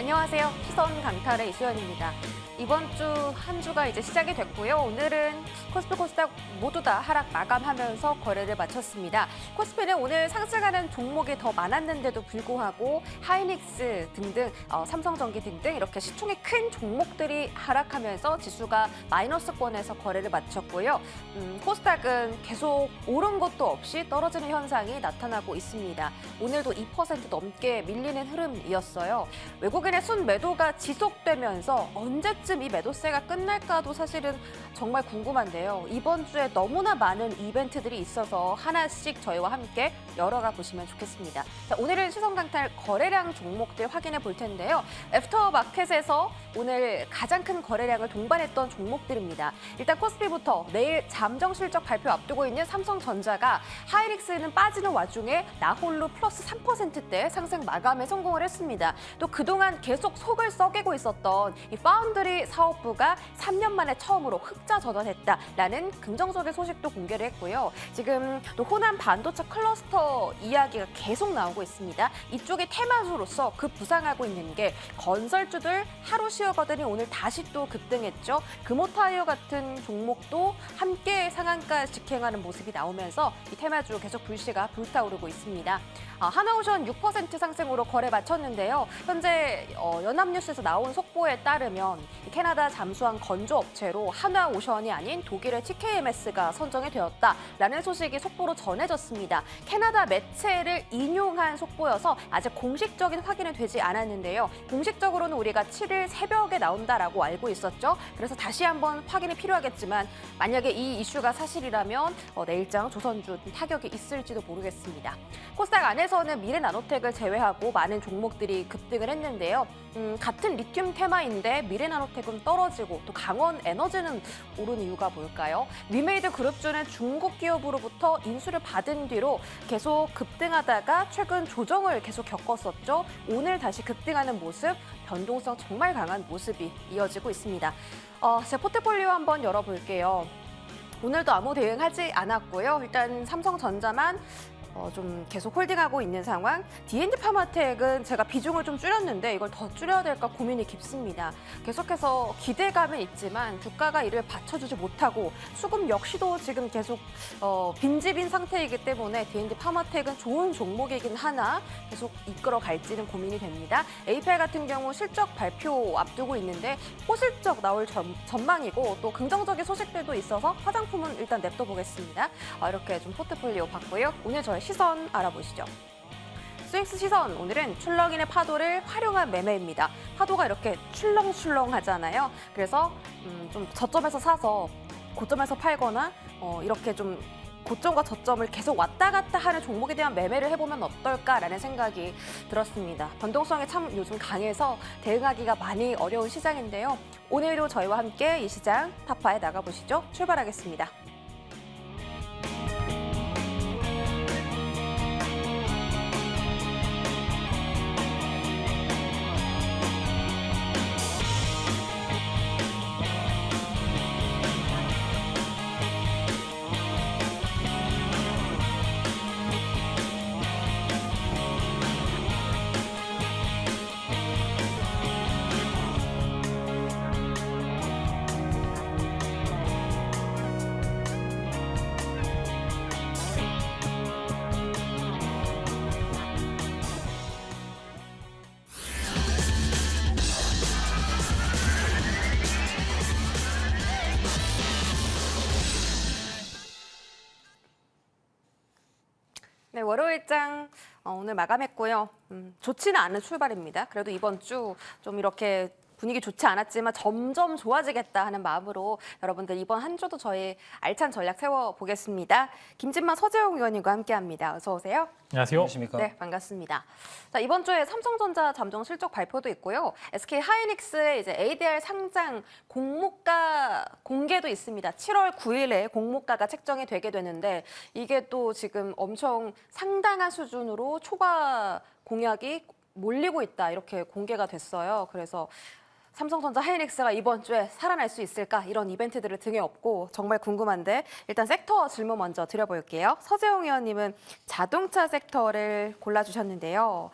안녕하세요. 시선 강탈의 이수연입니다. 이번 주 한 주가 이제 시작이 됐고요. 오늘은 코스피, 코스닥 모두 다 하락 마감하면서 거래를 마쳤습니다. 코스피는 오늘 상승하는 종목이 더 많았는데도 불구하고 하이닉스 등등, 삼성전기 등등 이렇게 시총이 큰 종목들이 하락하면서 지수가 마이너스권에서 거래를 마쳤고요. 코스닥은 계속 오른 것도 없이 떨어지는 현상이 나타나고 있습니다. 오늘도 2% 넘게 밀리는 흐름이었어요. 외국인의 순매도가 지속되면서 언제쯤 이 매도세가 끝날까도 사실은 정말 궁금한데요. 이번 주에 너무나 많은 이벤트들이 있어서 하나씩 저희와 함께 열어가 보시면 좋겠습니다. 자, 오늘은 시선강탈 거래량 종목들 확인해 볼 텐데요. 애프터마켓에서 오늘 가장 큰 거래량을 동반했던 종목들입니다. 일단 코스피부터 내일 잠정 실적 발표 앞두고 있는 삼성전자가 하이닉스는 빠지는 와중에 나홀로 플러스 3%대 상승 마감에 성공을 했습니다. 또 그동안 계속 속을 썩이고 있었던 이 파운드리 사업부가 3년 만에 처음으로 흑자 전환했다라는 긍정적인 소식도 공개를 했고요. 지금 또 호남 반도체 클러스터 이야기가 계속 나오고 있습니다. 이쪽의 테마주로서 부상하고 있는 게 건설주들 하루 쉬어가더니 오늘 다시 또 급등했죠. 금호타이어 같은 종목도 함께 상한가 직행하는 모습이 나오면서 이 테마주 계속 불씨가 불타오르고 있습니다. 하나오션 6% 상승으로 거래 마쳤는데요. 현재 연합뉴스에서 나온 속보에 따르면 캐나다 잠수함 건조업체로 하나오션이 아닌 독일의 TKMS가 선정이 되었다라는 소식이 속보로 전해졌습니다. 캐나다 매체를 인용한 속보여서 아직 공식적인 확인은 되지 않았는데요. 공식적으로는 우리가 7일 새벽에 나온다라고 알고 있었죠. 그래서 다시 한번 확인이 필요하겠지만 만약에 이 이슈가 사실이라면 내일장 조선주 타격이 있을지도 모르겠습니다. 코스닥 안에서는 미래나노텍을 제외하고 많은 종목들이 급등을 했는데요. 같은 리튬 테마인데 미래나노텍은 떨어지고 또 강원에너지는 오른 이유가 뭘까요? 위메이드 그룹주는 중국 기업으로부터 인수를 받은 뒤로 계속 급등하다가 최근 조정을 계속 겪었었죠. 오늘 다시 급등하는 모습, 변동성 정말 강한 모습이 이어지고 있습니다. 제 포트폴리오 한번 열어볼게요. 오늘도 아무 대응하지 않았고요. 일단 삼성전자만 좀 계속 홀딩하고 있는 상황. D&D 파마텍은 제가 비중을 좀 줄였는데 이걸 더 줄여야 될까 고민이 깊습니다. 계속해서 기대감은 있지만 주가가 이를 받쳐주지 못하고 수급 역시도 지금 계속 빈집인 상태이기 때문에 D&D 파마텍은 좋은 종목이긴 하나 계속 이끌어 갈지는 고민이 됩니다. 에이펠 같은 경우 실적 발표 앞두고 있는데 호실적 나올 전망이고 또 긍정적인 소식들도 있어서 화장품은 일단 냅둬보겠습니다. 이렇게 좀 포트폴리오 봤고요. 오늘 저의 시선 알아보시죠. 스윙스 시선, 오늘은 출렁이는 파도를 활용한 매매입니다. 파도가 이렇게 출렁출렁 하잖아요. 그래서 좀 저점에서 사서 고점에서 팔거나 이렇게 좀 고점과 저점을 계속 왔다 갔다 하는 종목에 대한 매매를 해보면 어떨까라는 생각이 들었습니다. 변동성이 참 요즘 강해서 대응하기가 많이 어려운 시장인데요. 오늘도 저희와 함께 이 시장 타파에 나가보시죠. 출발하겠습니다. 네, 월요일장 오늘 마감했고요. 좋지는 않은 출발입니다. 그래도 이번 주 좀 이렇게 분위기 좋지 않았지만 점점 좋아지겠다 하는 마음으로 여러분들 이번 한 주도 저희 알찬 전략 세워보겠습니다. 김진만 서재용 의원님과 함께합니다. 어서 오세요. 안녕하세요. 안녕하십니까. 네, 반갑습니다. 자, 이번 주에 삼성전자 잠정 실적 발표도 있고요. SK 하이닉스의 이제 ADR 상장 공모가 공개도 있습니다. 7월 9일에 공모가가 책정이 되게 되는데 이게 또 지금 엄청 상당한 수준으로 초과 공약이 몰리고 있다 이렇게 공개가 됐어요. 그래서 삼성전자 하이닉스가 이번 주에 살아날 수 있을까? 이런 이벤트들을 등에 업고 정말 궁금한데 일단 섹터 질문 먼저 드려볼게요. 서재용 의원님은 자동차 섹터를 골라주셨는데요.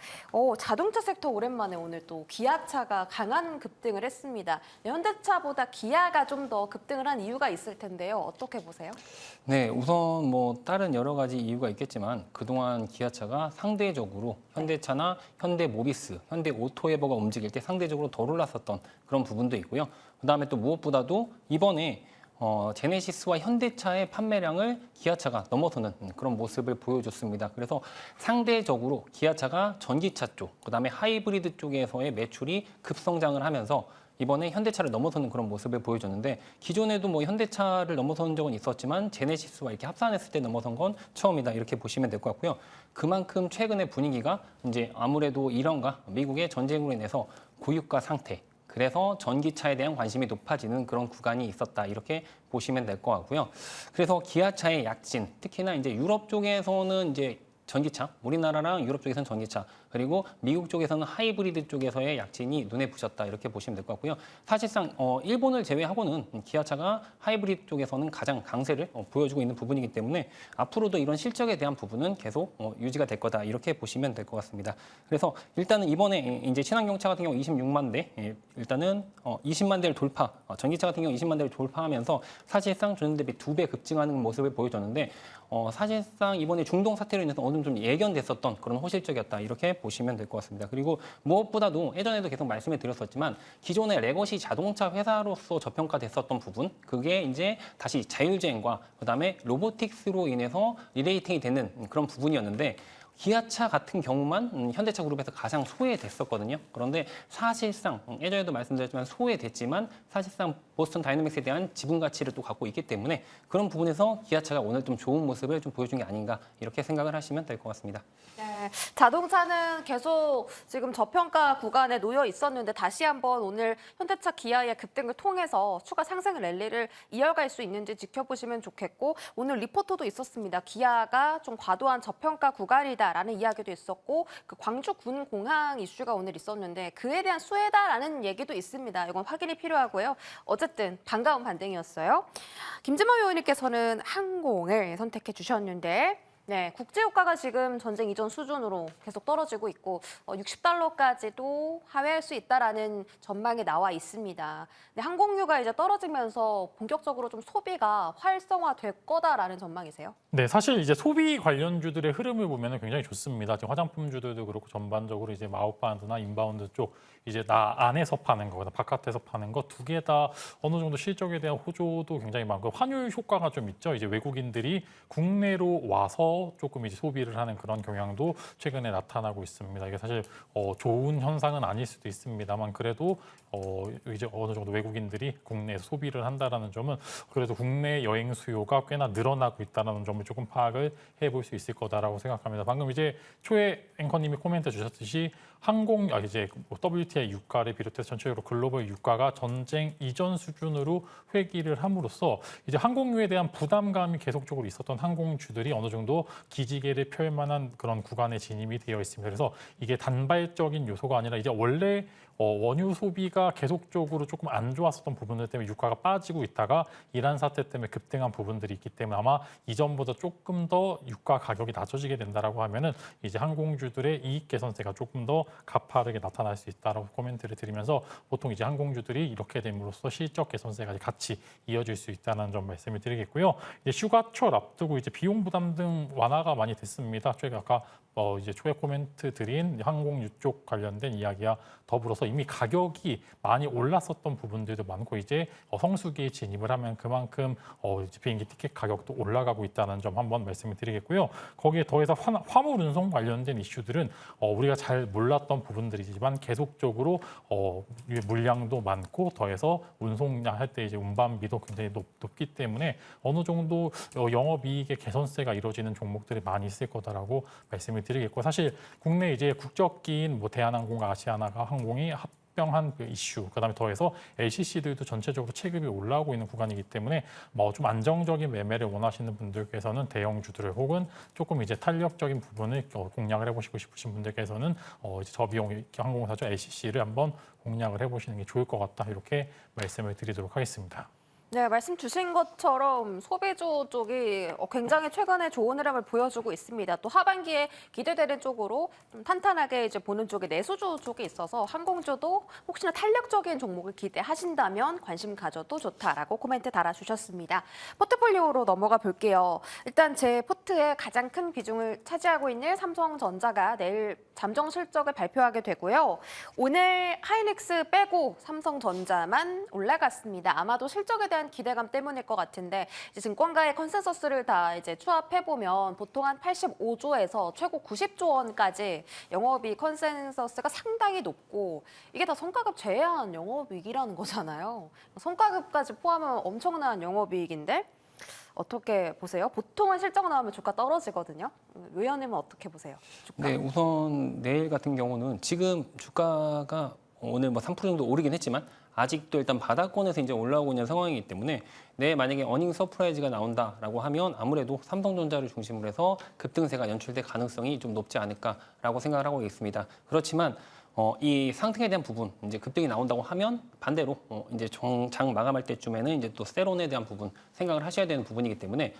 자동차 섹터 오랜만에 오늘 또 기아차가 강한 급등을 했습니다. 현대차보다 기아가 좀 더 급등을 한 이유가 있을 텐데요. 어떻게 보세요? 네, 우선 뭐 다른 여러 가지 이유가 있겠지만 그동안 기아차가 상대적으로 현대차나 현대모비스, 현대오토에버가 움직일 때 상대적으로 덜 올랐었던 그런 부분도 있고요. 그다음에 또 무엇보다도 이번에 제네시스와 현대차의 판매량을 기아차가 넘어서는 그런 모습을 보여줬습니다. 그래서 상대적으로 기아차가 전기차 쪽, 그다음에 하이브리드 쪽에서의 매출이 급성장을 하면서 이번에 현대차를 넘어서는 그런 모습을 보여줬는데 기존에도 뭐 현대차를 넘어선 적은 있었지만 제네시스와 이렇게 합산했을 때 넘어선 건 처음이다 이렇게 보시면 될 것 같고요. 그만큼 최근의 분위기가 이제 아무래도 이란과 미국의 전쟁으로 인해서 고유가 상태, 그래서 전기차에 대한 관심이 높아지는 그런 구간이 있었다 이렇게 보시면 될 것 같고요. 그래서 기아차의 약진, 특히나 이제 유럽 쪽에서는 이제 전기차, 우리나라랑 유럽 쪽에서는 전기차, 그리고 미국 쪽에서는 하이브리드 쪽에서의 약진이 눈에 부셨다 이렇게 보시면 될 것 같고요. 사실상 일본을 제외하고는 기아차가 하이브리드 쪽에서는 가장 강세를 보여주고 있는 부분이기 때문에 앞으로도 이런 실적에 대한 부분은 계속 유지가 될 거다 이렇게 보시면 될 것 같습니다. 그래서 일단은 이번에 이제 친환경차 같은 경우 26만 대, 일단은 20만 대를 돌파, 전기차 같은 경우 20만 대를 돌파하면서 사실상 전년 대비 2배 급증하는 모습을 보여줬는데 사실상 이번에 중동 사태로 인해서 어느 정도 좀 예견됐었던 그런 호실적이었다 이렇게 보시면 될 것 같습니다. 그리고 무엇보다도 예전에도 계속 말씀을 드렸었지만 기존의 레거시 자동차 회사로서 저평가됐었던 부분, 그게 이제 다시 자율주행과 그다음에 로보틱스로 인해서 리레이팅이 되는 그런 부분이었는데 기아차 같은 경우만 현대차 그룹에서 가장 소외됐었거든요. 그런데 사실상 예전에도 말씀드렸지만 소외됐지만 사실상 보스턴 다이내믹스에 대한 지분 가치를 또 갖고 있기 때문에 그런 부분에서 기아차가 오늘 좀 좋은 모습을 좀 보여준 게 아닌가 이렇게 생각을 하시면 될 것 같습니다. 네, 자동차는 계속 지금 저평가 구간에 놓여 있었는데 다시 한번 오늘 현대차 기아의 급등을 통해서 추가 상승 랠리를 이어갈 수 있는지 지켜보시면 좋겠고 오늘 리포터도 있었습니다. 기아가 좀 과도한 저평가 구간이다라는 이야기도 있었고 그 광주 군 공항 이슈가 오늘 있었는데 그에 대한 수혜다라는 얘기도 있습니다. 이건 확인이 필요하고요. 어쨌든 반가운 반등이었어요. 김진모 의원님께서는 항공을 선택해 주셨는데 네, 국제유가가 지금 전쟁 이전 수준으로 계속 떨어지고 있고 60달러까지도 하회할 수 있다라는 전망이 나와 있습니다. 근데 항공유가 이제 떨어지면서 본격적으로 좀 소비가 활성화될 거다라는 전망이세요? 네, 사실 이제 소비 관련주들의 흐름을 보면 굉장히 좋습니다. 지금 화장품주들도 그렇고 전반적으로 이제 아웃바운드나 인바운드 쪽 이제 나 안에서 파는 거나 바깥에서 파는 거 두 개 다 어느 정도 실적에 대한 호조도 굉장히 많고 환율 효과가 좀 있죠. 이제 외국인들이 국내로 와서 조금 이제 소비를 하는 그런 경향도 최근에 나타나고 있습니다. 이게 사실 좋은 현상은 아닐 수도 있습니다만 그래도 이제 어느 정도 외국인들이 국내에서 소비를 한다라는 점은 그래도 국내 여행 수요가 꽤나 늘어나고 있다는 점을 조금 파악을 해볼 수 있을 거다라고 생각합니다. 방금 이제 초에 앵커님이 코멘트 주셨듯이 이제 WTI 유가를 비롯해서 전체적으로 글로벌 유가가 전쟁 이전 수준으로 회귀를 함으로써 이제 항공유에 대한 부담감이 계속적으로 있었던 항공주들이 어느 정도 기지개를 펼 만한 그런 구간에 진입이 되어 있습니다. 그래서 이게 단발적인 요소가 아니라 이제 원래 원유 소비가 계속적으로 조금 안 좋았었던 부분들 때문에 유가가 빠지고 있다가 이란 사태 때문에 급등한 부분들이 있기 때문에 아마 이전보다 조금 더 유가 가격이 낮아지게 된다라고 하면은 이제 항공주들의 이익 개선세가 조금 더 가파르게 나타날 수 있다라고 코멘트를 드리면서 보통 이제 항공주들이 이렇게 됨으로써 실적 개선세가 같이 이어질 수 있다는 점 말씀을 드리겠고요. 이제 휴가철 앞두고 이제 비용 부담 등 완화가 많이 됐습니다. 저희가 아까 이제 초에 코멘트 드린 항공유 쪽 관련된 이야기와 더불어서 이미 가격이 많이 올랐었던 부분들도 많고 이제 성수기에 진입을 하면 그만큼 이제 비행기 티켓 가격도 올라가고 있다는 점 한번 말씀을 드리겠고요. 거기에 더해서 화물 운송 관련된 이슈들은 우리가 잘 몰랐던 부분들이지만 계속적으로 물량도 많고 더해서 운송량 할 때 이제 운반비도 굉장히 높기 때문에 어느 정도 영업이익의 개선세가 이루어지는 종목들이 많이 있을 거다라고 말씀을 드리겠고 사실 국내 이제 국적기인 뭐 대한항공과 아시아나가 항공이 합병한 그 이슈, 그다음에 더해서 LCC들도 전체적으로 체급이 올라오고 있는 구간이기 때문에 뭐 좀 안정적인 매매를 원하시는 분들께서는 대형주들을 혹은 조금 이제 탄력적인 부분을 공략을 해보시고 싶으신 분들께서는 이제 저비용 항공사죠 LCC를 한번 공략을 해보시는 게 좋을 것 같다 이렇게 말씀을 드리도록 하겠습니다. 네, 말씀 주신 것처럼 소비주 쪽이 굉장히 최근에 좋은 흐름을 보여주고 있습니다. 또 하반기에 기대되는 쪽으로 좀 탄탄하게 이제 보는 쪽에 내수주 쪽이 있어서 항공주도 혹시나 탄력적인 종목을 기대하신다면 관심 가져도 좋다라고 코멘트 달아주셨습니다. 포트폴리오로 넘어가 볼게요. 일단 제 포트에 가장 큰 비중을 차지하고 있는 삼성전자가 내일 잠정 실적을 발표하게 되고요. 오늘 하이닉스 빼고 삼성전자만 올라갔습니다. 아마도 실적에 대한 기대감 때문일 것 같은데 이제 증권가의 컨센서스를 다 이제 추합해 보면 보통 한 85조에서 최고 90조 원까지 영업이익 컨센서스가 상당히 높고 이게 다 성과급 제외한 영업이익이라는 거잖아요. 성과급까지 포함하면 엄청난 영업이익인데 어떻게 보세요? 보통은 실적 나오면 주가 떨어지거든요. 의원님은 어떻게 보세요? 주가? 네, 우선 내일 같은 경우는 지금 주가가 오늘 뭐 3% 정도 오르긴 했지만 아직도 일단 바닥권에서 이제 올라오고 있는 상황이기 때문에 내일 만약에 어닝 서프라이즈가 나온다라고 하면 아무래도 삼성전자를 중심으로 해서 급등세가 연출될 가능성이 좀 높지 않을까라고 생각을 하고 있습니다. 그렇지만 이 상승에 대한 부분, 이제 급등이 나온다고 하면 반대로 이제 장 마감할 때쯤에는 이제 또 세론에 대한 부분 생각을 하셔야 되는 부분이기 때문에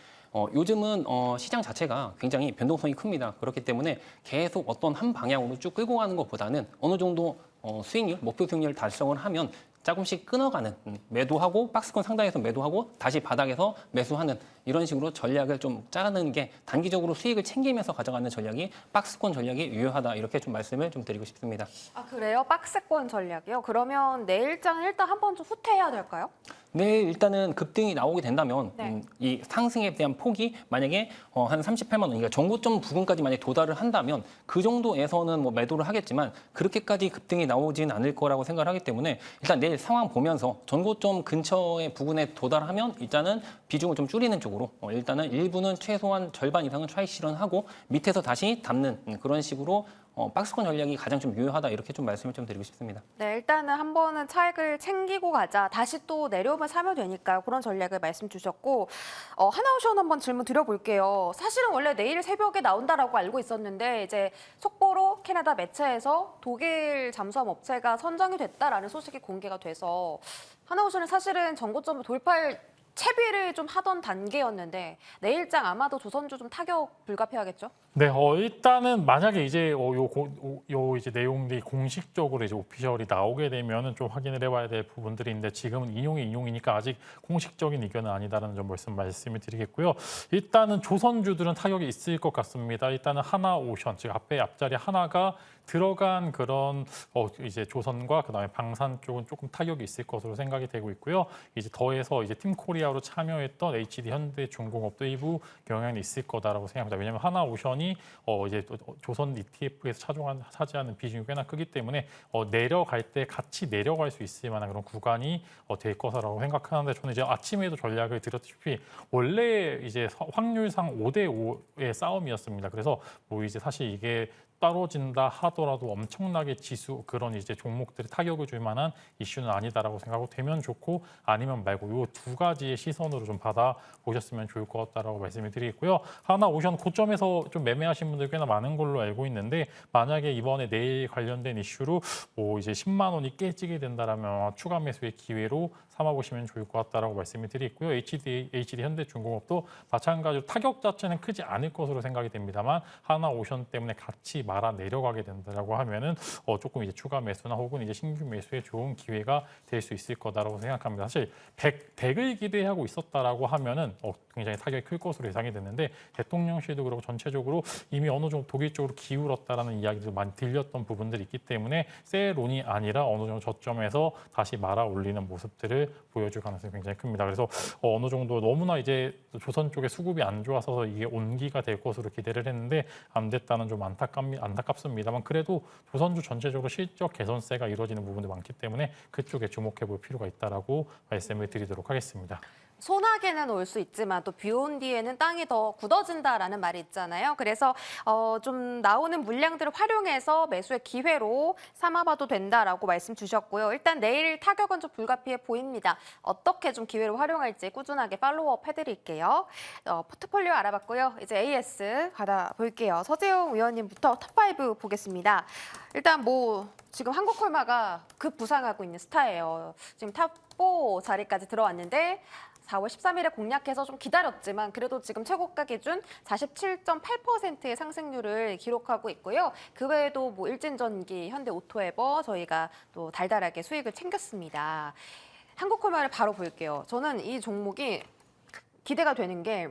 요즘은 시장 자체가 굉장히 변동성이 큽니다. 그렇기 때문에 계속 어떤 한 방향으로 쭉 끌고 가는 것보다는 어느 정도 수익률, 목표 수익률을 달성을 하면 조금씩 끊어가는 매도하고 박스권 상단에서 매도하고 다시 바닥에서 매수하는 이런 식으로 전략을 좀 짜는 게 단기적으로 수익을 챙기면서 가져가는 전략이 박스권 전략이 유효하다 이렇게 좀 말씀을 좀 드리고 싶습니다. 아 그래요? 박스권 전략이요? 그러면 내일장은 일단 한번 좀 후퇴해야 될까요? 네, 일단은 급등이 나오게 된다면 네. 이 상승에 대한 폭이 만약에 한 38만 원, 그러니까 전고점 부근까지 만약 도달을 한다면 그 정도에서는 뭐 매도를 하겠지만 그렇게까지 급등이 나오진 않을 거라고 생각을 하기 때문에 일단 내일 상황 보면서 전고점 근처의 부근에 도달하면 일단은 비중을 좀 줄이는 쪽으로 일단은 일부는 최소한 절반 이상은 차익 실현하고 밑에서 다시 담는 그런 식으로 박스권 전략이 가장 좀 유효하다 이렇게 좀 말씀을 좀 드리고 싶습니다. 네, 일단은 한 번은 차익을 챙기고 가자. 다시 또 내려오면 사면 되니까 그런 전략을 말씀 주셨고 하나오션 한번 질문 드려볼게요. 사실은 원래 내일 새벽에 나온다라고 알고 있었는데 이제 속보로 캐나다 매체에서 독일 잠수함 업체가 선정이 됐다라는 소식이 공개가 돼서 하나오션은 사실은 전고점을 돌파할 채비를 좀 하던 단계였는데 내일장 아마도 조선주 좀 타격 불가피하겠죠? 네, 일단은 만약에 이제 요 이제 내용들이 공식적으로 이제 오피셜이 나오게 되면은 좀 확인을 해봐야 될 부분들이 있는데 지금은 인용이니까 아직 공식적인 의견은 아니다라는 점 말씀을 드리겠고요. 일단은 조선주들은 타격이 있을 것 같습니다. 일단은 하나오션, 즉 앞자리 하나가 들어간 그런 이제 조선과 그다음에 방산 쪽은 조금 타격이 있을 것으로 생각이 되고 있고요. 이제 더해서 이제 팀코리아로 참여했던 HD 현대중공업도 일부 영향이 있을 거다라고 생각합니다. 왜냐하면 하나오션이 이제 조선 ETF에서 차지하는 비중이 꽤나 크기 때문에 내려갈 때 같이 내려갈 수 있을 만한 그런 구간이 될 거라고 생각하는데 저는 이제 아침에도 전략을 드렸다시피 원래 이제 확률상 5대5의 싸움이었습니다. 그래서 뭐 이제 사실 이게 떨어진다 하더라도 엄청나게 지수 그런 이제 종목들이 타격을 줄 만한 이슈는 아니다라고 생각하고 되면 좋고 아니면 말고 이 두 가지의 시선으로 좀 받아 보셨으면 좋을 것 같다라고 말씀을 드리겠고요. 하나오션 고점에서 좀 매매하신 분들 꽤나 많은 걸로 알고 있는데 만약에 이번에 내일 관련된 이슈로 뭐 이제 10만 원이 깨지게 된다라면 추가 매수의 기회로 삼아보시면 좋을 것 같다라고 말씀을 드리고요. HD 현대중공업도 마찬가지로 타격 자체는 크지 않을 것으로 생각이 됩니다만 하나오션 때문에 같이 말아 내려가게 된다라고 하면은 조금 이제 추가 매수나 혹은 이제 신규 매수에 좋은 기회가 될 수 있을 거다라고 생각합니다. 사실 100을 기대하고 있었다라고 하면은 굉장히 타격이 클 것으로 예상이 됐는데 대통령실도 그렇고 전체적으로 이미 어느 정도 독일 쪽으로 기울었다라는 이야기도 많이 들렸던 부분들이 있기 때문에 세론이 아니라 어느 정도 저점에서 다시 말아 올리는 모습들을 보여줄 가능성이 굉장히 큽니다. 그래서 어느 정도 너무나 이제 조선 쪽에 수급이 안 좋아서 이게 온기가 될 것으로 기대를 했는데 안 됐다는 좀 안타깝습니다만 그래도 조선주 전체적으로 실적 개선세가 이루어지는 부분도 많기 때문에 그쪽에 주목해 볼 필요가 있다라고 말씀을 드리도록 하겠습니다. 소나기는 올 수 있지만 또 비 온 뒤에는 땅이 더 굳어진다라는 말이 있잖아요. 그래서 좀 나오는 물량들을 활용해서 매수의 기회로 삼아봐도 된다라고 말씀 주셨고요. 일단 내일 타격은 좀 불가피해 보입니다. 어떻게 좀 기회를 활용할지 꾸준하게 팔로우업 해드릴게요. 포트폴리오 알아봤고요. 이제 AS 받아볼게요. 서재용 위원님부터 톱5 보겠습니다. 일단 지금 한국콜마가 급부상하고 있는 스타예요. 지금 탑4 자리까지 들어왔는데 4월 13일에 공략해서 좀 기다렸지만 그래도 지금 최고가 기준 47.8%의 상승률을 기록하고 있고요. 그 외에도 일진전기, 현대오토에버 저희가 또 달달하게 수익을 챙겼습니다. 한국콜마를 바로 볼게요. 저는 이 종목이 기대가 되는 게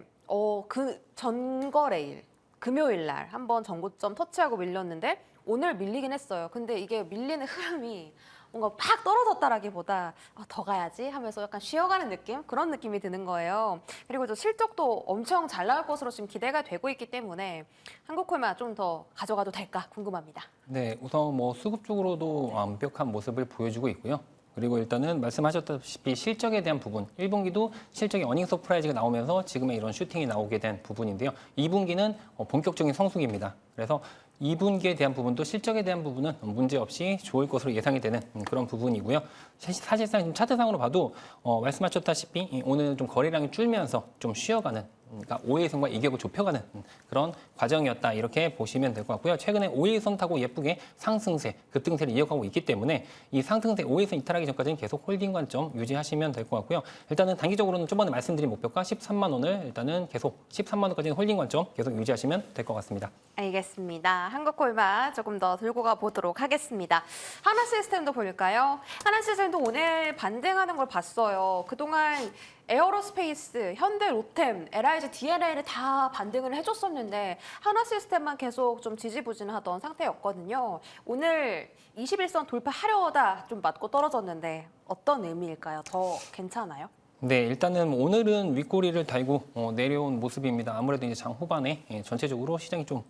그 전거래일, 금요일 날 한번 전고점 터치하고 밀렸는데 오늘 밀리긴 했어요. 근데 이게 밀리는 흐름이 뭔가 팍 떨어졌다라기보다 더 가야지 하면서 약간 쉬어가는 느낌? 그런 느낌이 드는 거예요. 그리고 또 실적도 엄청 잘 나올 것으로 지금 기대가 되고 있기 때문에 한국콜마 좀 더 가져가도 될까 궁금합니다. 네, 우선 수급 쪽으로도 완벽한 모습을 보여주고 있고요. 그리고 일단은 말씀하셨다시피 실적에 대한 부분, 1분기도 실적의 어닝 서프라이즈가 나오면서 지금의 이런 슈팅이 나오게 된 부분인데요. 2분기는 본격적인 성수기입니다. 그래서 2분기에 대한 부분도 실적에 대한 부분은 문제없이 좋을 것으로 예상이 되는 그런 부분이고요. 사실상 지금 차트상으로 봐도 말씀하셨다시피 오늘 좀 거래량이 줄면서 좀 쉬어가는, 그러니까 5일선과 이격을 좁혀가는 그런 과정이었다, 이렇게 보시면 될 것 같고요. 최근에 5일선 타고 예쁘게 상승세, 급등세를 이어가고 있기 때문에 이 상승세 5일선 이탈하기 전까지는 계속 홀딩 관점 유지하시면 될 것 같고요. 일단은 단기적으로는 저번에 말씀드린 목표가 13만 원을 일단은 계속 13만 원까지는 홀딩 관점 계속 유지하시면 될 것 같습니다. 알겠습니다. 한국콜마 조금 더 들고 가보도록 하겠습니다. 하나시스템도 볼까요? 하나시스템도 오늘 반등하는 걸 봤어요. 그동안 에어로스페이스, 현대, 로템, LIG, DNA를 다 반등을 해줬었는데 하나시스템만 계속 좀 지지부진하던 상태였거든요. 오늘 21선 돌파하려다 좀 맞고 떨어졌는데 어떤 의미일까요? 더 괜찮아요? 네, 일단은 오늘은 윗꼬리를 달고 내려온 모습입니다. 아무래도 이제 장 후반에 전체적으로 시장이 좀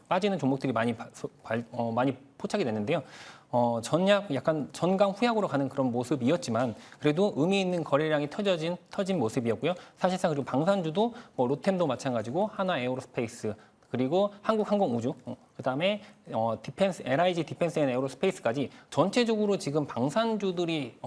빠지는 종목들이 많이 포착이 됐는데요. 전약 약간 전강 후약으로 가는 그런 모습이었지만 그래도 의미 있는 거래량이 터진 모습이었고요. 사실상 그리고 방산주도 로템도 마찬가지고 하나 에어로스페이스, 그리고 한국항공우주, 그다음에 디펜스, LIG 디펜스 앤 에어로스페이스까지 전체적으로 지금 방산주들이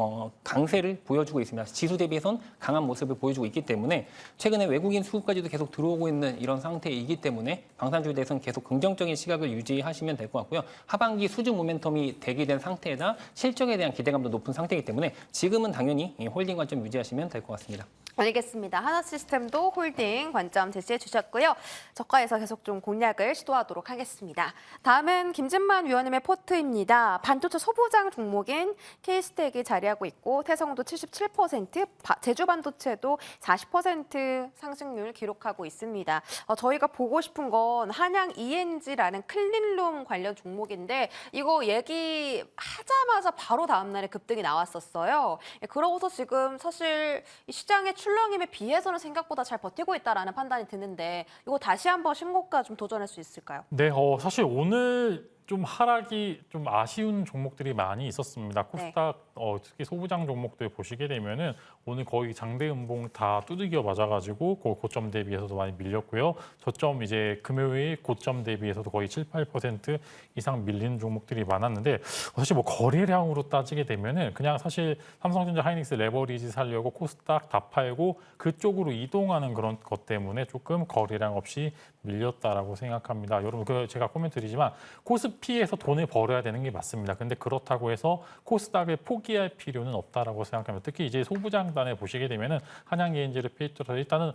강세를 보여주고 있습니다. 지수 대비해선 강한 모습을 보여주고 있기 때문에 최근에 외국인 수급까지도 계속 들어오고 있는 이런 상태이기 때문에 방산주에 대해서는 계속 긍정적인 시각을 유지하시면 될 것 같고요. 하반기 수주 모멘텀이 대기된 상태에다 실적에 대한 기대감도 높은 상태이기 때문에 지금은 당연히 홀딩 관점 유지하시면 될 것 같습니다. 알겠습니다. 하나시스템도 홀딩 관점 제시해 주셨고요. 저가에서 계속 좀 공략을 시도하도록 하겠습니다. 다음은 김진만 위원님의 포트입니다. 반도체 소부장 종목인 K스택이 자리하고 있고 태성도 77%, 제주반도체도 40% 상승률 기록하고 있습니다. 저희가 보고 싶은 건 한양 ENG라는 클린룸 관련 종목인데 이거 얘기하자마자 바로 다음 날에 급등이 나왔었어요. 그러고서 지금 사실 이 시장의 출렁임에 비해서는 생각보다 잘 버티고 있다라는 판단이 드는데 이거 다시 한번 신고가 좀 도전할 수 있을까요? 네, 사실 오늘 좀 하락이 좀 아쉬운 종목들이 많이 있었습니다. 코스닥 특히 소부장 종목들 보시게 되면은 오늘 거의 장대 음봉 다 두들겨 맞아가지고 고점 대비해서도 많이 밀렸고요. 저점 이제 금요일 고점 대비해서도 거의 7, 8% 이상 밀리는 종목들이 많았는데 사실 거래량으로 따지게 되면은 그냥 사실 삼성전자, 하이닉스 레버리지 살려고 코스닥 다 팔고 그쪽으로 이동하는 그런 것 때문에 조금 거래량 없이 밀렸다라고 생각합니다. 여러분 제가 코멘트 드리지만 코스피에서 돈을 벌어야 되는 게 맞습니다. 근데 그렇다고 해서 코스닥을 포기할 필요는 없다라고 생각합니다. 특히 이제 소부장단에 보시게 되면은 한양ENG를 필두로 일단은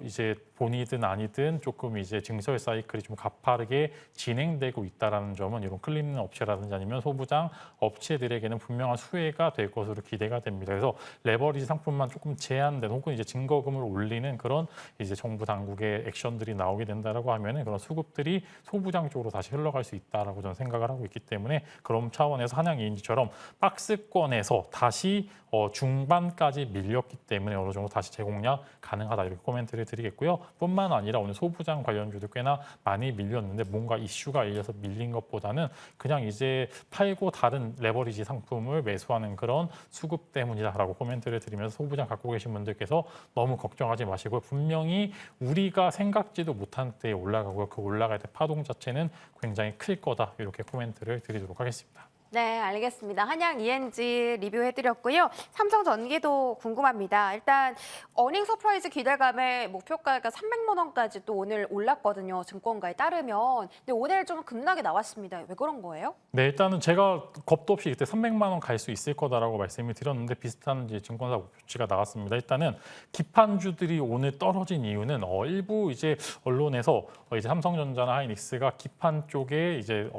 이제 본이든 아니든 조금 이제 증설 사이클이 좀 가파르게 진행되고 있다라는 점은 이런 클리닝 업체라든지 아니면 소부장 업체들에게는 분명한 수혜가 될 것으로 기대가 됩니다. 그래서 레버리지 상품만 조금 제한된 혹은 이제 증거금을 올리는 그런 이제 정부 당국의 액션들이 나오게 된다라고 하면은 그런 수급들이 소부장 쪽으로 다시 흘러갈 수 있다. 있다라고 저는 생각을 하고 있기 때문에 그런 차원에서 한양 ENG처럼 박스권에서 다시 중반까지 밀렸기 때문에 어느 정도 다시 재공략 가능하다 이렇게 코멘트를 드리겠고요. 뿐만 아니라 오늘 소부장 관련주도 꽤나 많이 밀렸는데 뭔가 이슈가 일려서 밀린 것보다는 그냥 이제 팔고 다른 레버리지 상품을 매수하는 그런 수급 때문이다라고 코멘트를 드리면서 소부장 갖고 계신 분들께서 너무 걱정하지 마시고 분명히 우리가 생각지도 못한 때에 올라가고요. 그 올라갈 때 파동 자체는 굉장히 클 거다 이렇게 코멘트를 드리도록 하겠습니다. 네, 알겠습니다. 한양 ENG 리뷰해드렸고요. 삼성전기도 궁금합니다. 일단 어닝 서프라이즈 기대감에 목표가가 300만 원까지 또 오늘 올랐거든요. 증권가에 따르면. 근데 오늘 좀 급락이 나왔습니다. 왜 그런 거예요? 네, 일단은 제가 겁도 없이 그때 300만 원 갈 수 있을 거다라고 말씀을 드렸는데 비슷한 이제 증권사 목표치가 나왔습니다. 일단은 기판주들이 오늘 떨어진 이유는 일부 이제 언론에서 이제 삼성전자나 하이닉스가 기판 쪽에 이제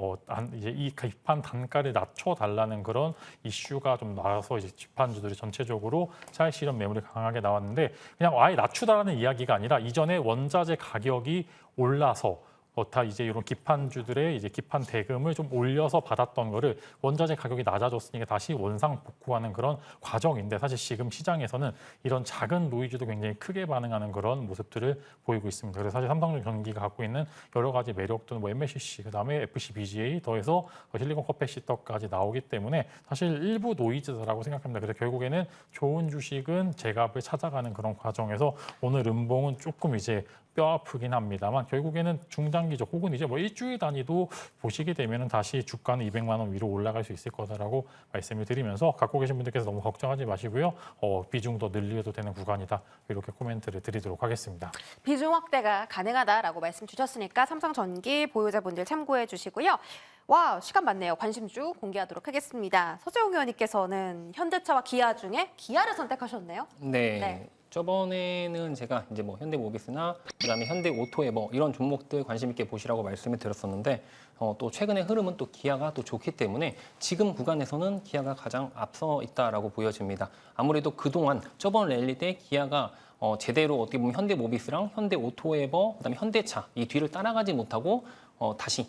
이 기판 단가를 낮춰달라는 그런 이슈가 좀 나와서 이제 기판주들이 전체적으로 차익 실현 매물이 강하게 나왔는데 그냥 아예 낮추다라는 이야기가 아니라 이전에 원자재 가격이 올라서 다 이제 이런 기판주들의 이제 기판 대금을 좀 올려서 받았던 거를 원자재 가격이 낮아졌으니까 다시 원상 복구하는 그런 과정인데 사실 지금 시장에서는 이런 작은 노이즈도 굉장히 크게 반응하는 그런 모습들을 보이고 있습니다. 그래서 사실 삼성전기가 갖고 있는 여러 가지 매력들은 뭐 MLCC, 그다음에 FCBGA 더해서 실리콘 커패시터까지 나오기 때문에 사실 일부 노이즈다라고 생각합니다. 그래서 결국에는 좋은 주식은 제값을 찾아가는 그런 과정에서 오늘 음봉은 조금 이제 뼈 아프긴 합니다만 결국에는 중장기적 혹은 이제 뭐 일주일 단위도 보시게 되면 다시 주가는 200만 원 위로 올라갈 수 있을 거다라고 말씀을 드리면서 갖고 계신 분들께서 너무 걱정하지 마시고요. 비중 더 늘려도 되는 구간이다. 이렇게 코멘트를 드리도록 하겠습니다. 비중 확대가 가능하다라고 말씀 주셨으니까 삼성전기 보유자분들 참고해 주시고요. 와, 시간 많네요. 관심주 공개하도록 하겠습니다. 서재웅 의원님께서는 현대차와 기아 중에 기아를 선택하셨네요. 네. 네. 저번에는 제가 이제 뭐 현대모비스나 그다음에 현대오토에버 이런 종목들 관심 있게 보시라고 말씀을 드렸었는데 또 최근의 흐름은 또 기아가 또 좋기 때문에 지금 구간에서는 기아가 가장 앞서 있다라고 보여집니다. 아무래도 그동안 저번 랠리 때 기아가 제대로 어떻게 보면 현대모비스랑 현대오토에버 그다음에 현대차 이 뒤를 따라가지 못하고 다시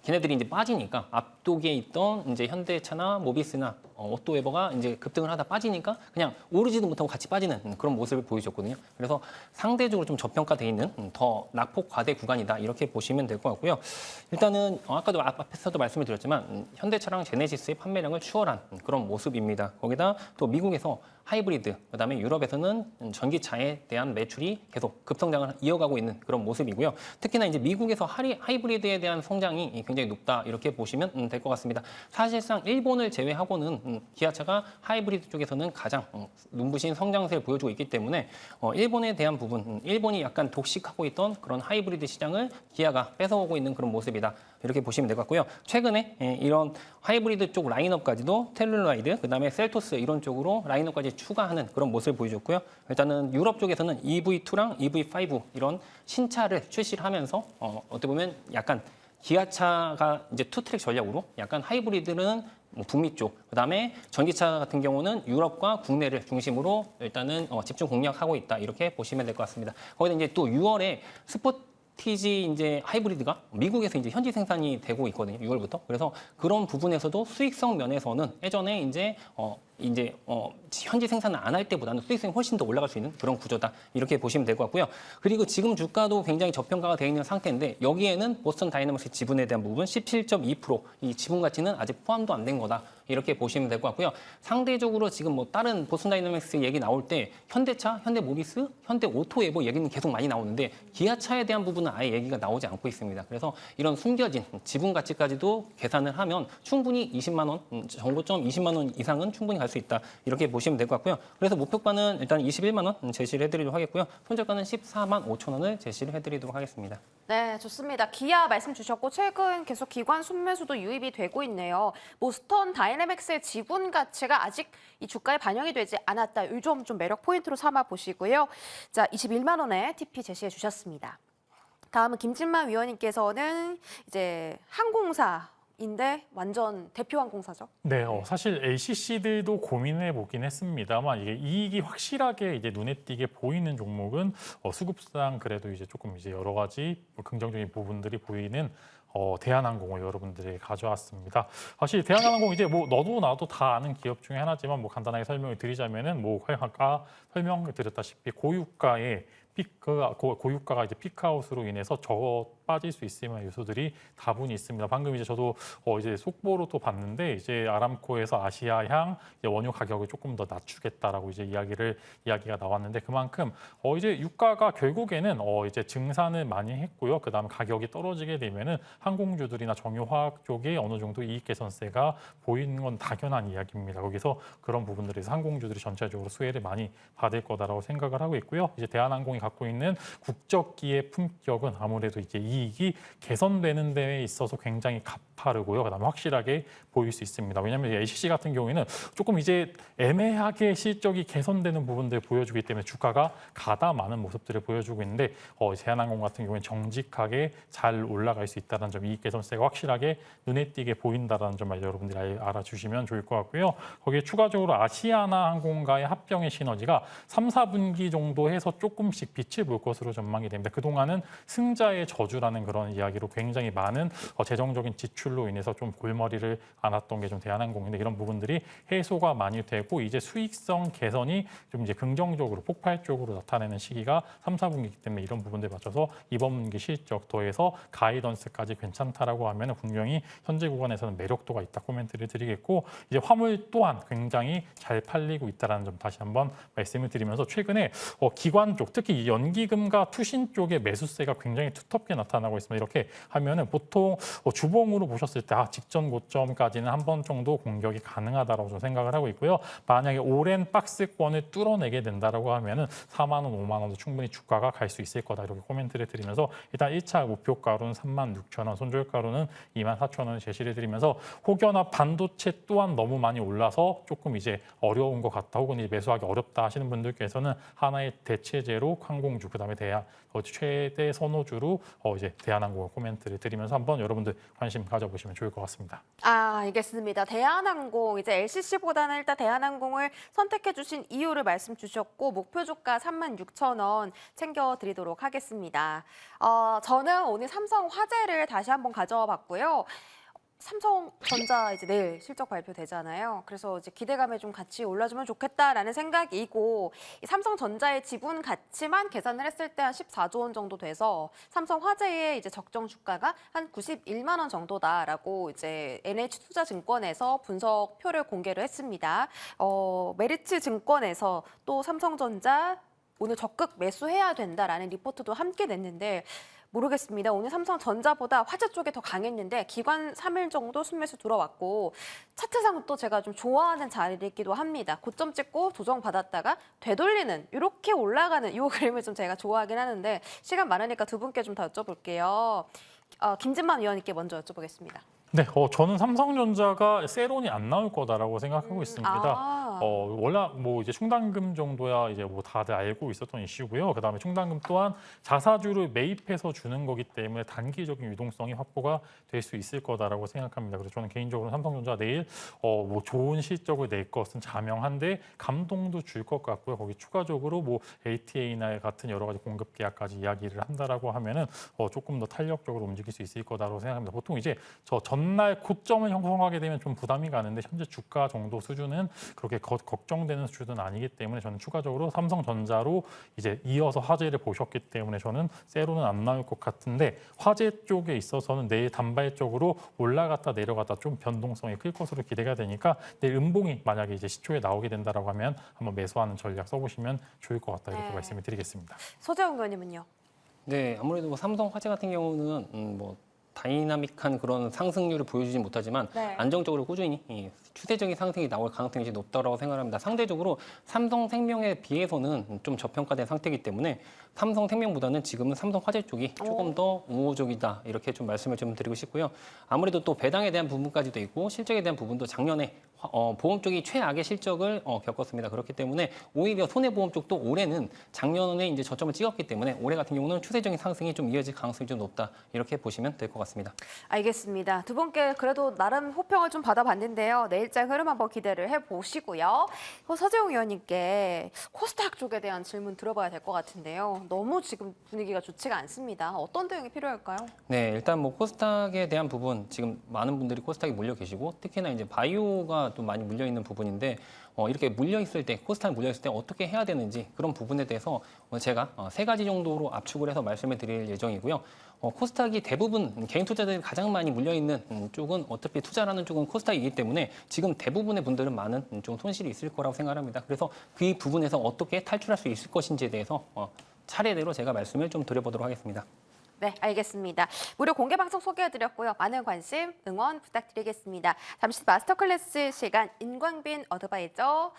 걔네들이 이제 빠지니까 앞쪽에 있던 이제 현대차나 모비스나 오토에버가 이제 급등을 하다 빠지니까 그냥 오르지도 못하고 같이 빠지는 그런 모습을 보여줬거든요. 그래서 상대적으로 좀 저평가돼 있는 더 낙폭 과대 구간이다 이렇게 보시면 될 것 같고요. 일단은 아까도 앞에서도 말씀을 드렸지만 현대차랑 제네시스의 판매량을 추월한 그런 모습입니다. 거기다 또 미국에서 하이브리드, 그다음에 유럽에서는 전기차에 대한 매출이 계속 급성장을 이어가고 있는 그런 모습이고요. 특히나 이제 미국에서 하이브리드에 대한 성장이 굉장히 높다 이렇게 보시면 될 것 같습니다. 사실상 일본을 제외하고는 기아차가 하이브리드 쪽에서는 가장 눈부신 성장세를 보여주고 있기 때문에 일본에 대한 부분, 일본이 약간 독식하고 있던 그런 하이브리드 시장을 기아가 뺏어오고 있는 그런 모습이다. 이렇게 보시면 될 것 같고요. 최근에 이런 하이브리드 쪽 라인업까지도 텔룰라이드, 그다음에 셀토스 이런 쪽으로 라인업까지 추가하는 그런 모습을 보여줬고요. 일단은 유럽 쪽에서는 EV2랑 EV5 이런 신차를 출시를 하면서 어떻게 보면 약간 기아차가 이제 투트랙 전략으로 약간 하이브리드는 북미 쪽, 그다음에 전기차 같은 경우는 유럽과 국내를 중심으로 일단은 집중 공략하고 있다 이렇게 보시면 될 것 같습니다. 거기다 이제 또 6월에 스포티지 이제 하이브리드가 미국에서 이제 현지 생산이 되고 있거든요. 6월부터. 그래서 그런 부분에서도 수익성 면에서는 예전에 이제 현지 생산을 안 할 때보다는 수익성이 훨씬 더 올라갈 수 있는 그런 구조다. 이렇게 보시면 될 것 같고요. 그리고 지금 주가도 굉장히 저평가가 되어 있는 상태인데 여기에는 보스턴 다이내믹스 지분에 대한 부분 17.2% 이 지분 가치는 아직 포함도 안 된 거다. 이렇게 보시면 될 것 같고요. 상대적으로 지금 뭐 다른 보스턴 다이내믹스 얘기 나올 때 현대차, 현대모비스, 현대오토에버 얘기는 계속 많이 나오는데 기아차에 대한 부분은 아예 얘기가 나오지 않고 있습니다. 그래서 이런 숨겨진 지분 가치까지도 계산을 하면 충분히 20만 원, 정고점 20만 원 이상은 충분히 갈 수 있다. 이렇게 보시면 될 것 같고요. 그래서 목표가는 일단 21만 원 제시를 해드리도록 하겠고요. 손절가는 14만 5천 원을 제시를 해드리도록 하겠습니다. 네, 좋습니다. 기아 말씀 주셨고 최근 계속 기관 순매수도 유입이 되고 있네요. 보스턴 다이내믹스의 지분 가치가 아직 이 주가에 반영이 되지 않았다. 이 점 좀 매력 포인트로 삼아 보시고요. 자, 21만 원에 TP 제시해 주셨습니다. 다음은 김진만 위원님께서는 이제 항공사인데 완전 대표 항공사죠. 네, 사실 LCC들도 고민해 보긴 했습니다만 이게 이익이 확실하게 이제 눈에 띄게 보이는 종목은 수급상 그래도 이제 조금 이제 여러 가지 긍정적인 부분들이 보이는 대한항공을 여러분들에게 가져왔습니다. 사실 대한항공 이제 뭐 너도 나도 다 아는 기업 중에 하나지만 뭐 간단하게 설명을 드리자면은 뭐 아까 설명을 드렸다시피 고유가가 이제 피크아웃으로 인해서 빠질 수 있을 만한 요소들이 다분히 있습니다. 방금 이제 저도 이제 속보로 또 봤는데 이제 아람코에서 아시아향 이제 원유 가격을 조금 더 낮추겠다라고 이제 이야기가 나왔는데 그만큼 이제 유가가 결국에는 이제 증산을 많이 했고요. 그다음에 가격이 떨어지게 되면은 항공주들이나 정유화학 쪽에 어느 정도 이익 개선세가 보이는 건 당연한 이야기입니다. 거기서 그런 부분들에서 항공주들이 전체적으로 수혜를 많이 받을 거다라고 생각을 하고 있고요. 이제 대한항공이 갖고 있는 국적기의 품격은 아무래도 이제 이익이 개선되는 데에 있어서 굉장히 가파르고요. 그다음에 확실하게 보일 수 있습니다. 왜냐하면 LCC 같은 경우에는 조금 이제 애매하게 실적이 개선되는 부분들을 보여주기 때문에 주가가 가다마는 모습들을 보여주고 있는데 대한항공 같은 경우에는 정직하게 잘 올라갈 수 있다는 점, 이익 개선세가 확실하게 눈에 띄게 보인다는 점을 여러분들이 알아주시면 좋을 것 같고요. 거기에 추가적으로 아시아나 항공과의 합병의 시너지가 3, 4분기 정도 해서 조금씩 빛을 볼 것으로 전망이 됩니다. 그동안은 승자의 저주라는 그런 이야기로 굉장히 많은 재정적인 지출로 인해서 좀 골머리를 앓았던 게 좀 대한항공인데 이런 부분들이 해소가 많이 되고 이제 수익성 개선이 좀 이제 긍정적으로 폭발적으로 나타내는 시기가 3, 4분기이기 때문에 이런 부분들에 맞춰서 이번 분기 실적 더해서 가이던스까지 괜찮다라고 하면 분명히 현재 구간에서는 매력도가 있다 코멘트를 드리겠고 이제 화물 또한 굉장히 잘 팔리고 있다는 점 다시 한번 말씀을 드리면서 최근에 기관 쪽 특히 연기금과 투신 쪽의 매수세가 굉장히 두텁게 나타나고 있습니다. 이렇게 하면은 보통 주봉으로 보셨을 때 직전 고점까지는 한 번 정도 공격이 가능하다라고 저는 생각을 하고 있고요. 만약에 오랜 박스권을 뚫어내게 된다라고 하면은 4만 원, 5만 원도 충분히 주가가 갈 수 있을 거다 이렇게 코멘트를 드리면서 일단 1차 목표가로는 36,000원, 손절가로는 24,000원 제시를 드리면서 혹여나 반도체 또한 너무 많이 올라서 조금 이제 어려운 것 같다 혹은 이제 매수하기 어렵다 하시는 분들께서는 하나의 대체제로 항공주 그다음에 최대 선호주로 이제 대한항공 코멘트를 드리면서 한번 여러분들 관심 가져보시면 좋을 것 같습니다. 알겠습니다. 대한항공 이제 LCC보다는 일단 대한항공을 선택해 주신 이유를 말씀 주셨고 목표 주가 36,000원 챙겨드리도록 하겠습니다. 저는 오늘 삼성화재를 다시 한번 가져와 봤고요. 삼성전자 이제 내일 실적 발표되잖아요. 그래서 이제 기대감에 좀 같이 올라주면 좋겠다라는 생각이고 이 삼성전자의 지분 가치만 계산을 했을 때 한 14조 원 정도 돼서 삼성화재의 이제 적정 주가가 한 91만 원 정도다라고 이제 NH투자증권에서 분석표를 공개를 했습니다. 메리츠 증권에서 또 삼성전자 오늘 적극 매수해야 된다라는 리포트도 함께 냈는데 모르겠습니다. 오늘 삼성전자보다 화재 쪽에 더 강했는데 기관 3일 정도 순매수 들어왔고 차트상 또 제가 좀 좋아하는 자리이기도 합니다. 고점 찍고 조정받았다가 되돌리는 이렇게 올라가는 이 그림을 좀 제가 좋아하긴 하는데 시간 많으니까 두 분께 좀 더 여쭤볼게요. 김진만 위원님께 먼저 여쭤보겠습니다. 네, 저는 삼성전자가 세론이 안 나올 거다라고 생각하고 있습니다. 원래 뭐 이제 충당금 정도야 이제 뭐 다들 알고 있었던 이슈고요. 그다음에 충당금 또한 자사주를 매입해서 주는 거기 때문에 단기적인 유동성이 확보가 될 수 있을 거다라고 생각합니다. 그래서 저는 개인적으로 삼성전자 내일 뭐 좋은 실적을 낼 것은 자명한데 감동도 줄 것 같고요. 거기 추가적으로 뭐 ATA나 같은 여러 가지 공급 계약까지 이야기를 한다라고 하면은 조금 더 탄력적으로 움직일 수 있을 거다라고 생각합니다. 보통 이제 전날 고점을 형성하게 되면 좀 부담이 가는데 현재 주가 정도 수준은 그렇게 걱정되는 수준은 아니기 때문에 저는 추가적으로 삼성전자로 이제 이어서 화재를 보셨기 때문에 저는 세로는 안 나올 것 같은데 화재 쪽에 있어서는 내일 단발적으로 올라갔다 내려갔다 좀 변동성이 클 것으로 기대가 되니까 내일 음봉이 만약에 이제 시초에 나오게 된다라고 하면 한번 매수하는 전략 써보시면 좋을 것 같다 이렇게 말씀을 드리겠습니다. 서재훈 의원님은요? 네, 아무래도 뭐 삼성화재 같은 경우는 뭐 다이나믹한 그런 상승률을 보여주지 못하지만 안정적으로 꾸준히 추세적인 상승이 나올 가능성이 이제 높다고 생각합니다. 상대적으로 삼성생명에 비해서는 좀 저평가된 상태이기 때문에 삼성생명보다는 지금은 삼성화재 쪽이 조금 더 우호적이다 이렇게 좀 말씀을 좀 드리고 싶고요. 아무래도 또 배당에 대한 부분까지도 있고 실적에 대한 부분도 작년에 보험 쪽이 최악의 실적을 겪었습니다. 그렇기 때문에 오히려 손해보험 쪽도 올해는 작년에 이제 저점을 찍었기 때문에 올해 같은 경우는 추세적인 상승이 좀 이어질 가능성이 좀 높다. 이렇게 보시면 될 것 같습니다. 알겠습니다. 두 분께 그래도 나름 호평을 좀 받아봤는데요. 내일장 흐름 한번 기대를 해보시고요. 서재용 의원님께 코스닥 쪽에 대한 질문 들어봐야 될 것 같은데요. 너무 지금 분위기가 좋지가 않습니다. 어떤 대응이 필요할까요? 네, 일단 뭐 코스닥에 대한 부분 지금 많은 분들이 코스닥에 물려 계시고 특히나 이제 바이오가 또 많이 물려 있는 부분인데 이렇게 물려 있을 때 코스닥에 물려 있을 때 어떻게 해야 되는지 그런 부분에 대해서 제가 3가지 정도로 압축을 해서 말씀을 드릴 예정이고요. 코스닥이 대부분 개인 투자자들이 가장 많이 물려 있는 쪽은 어차피 투자라는 쪽은 코스닥이기 때문에 지금 대부분의 분들은 많은 좀 손실이 있을 거라고 생각합니다. 그래서 그 부분에서 어떻게 탈출할 수 있을 것인지에 대해서 차례대로 제가 말씀을 좀 드려보도록 하겠습니다. 네, 알겠습니다. 무료 공개 방송 소개해드렸고요. 많은 관심, 응원 부탁드리겠습니다. 잠시 마스터 클래스 시간 인광빈 어드바이저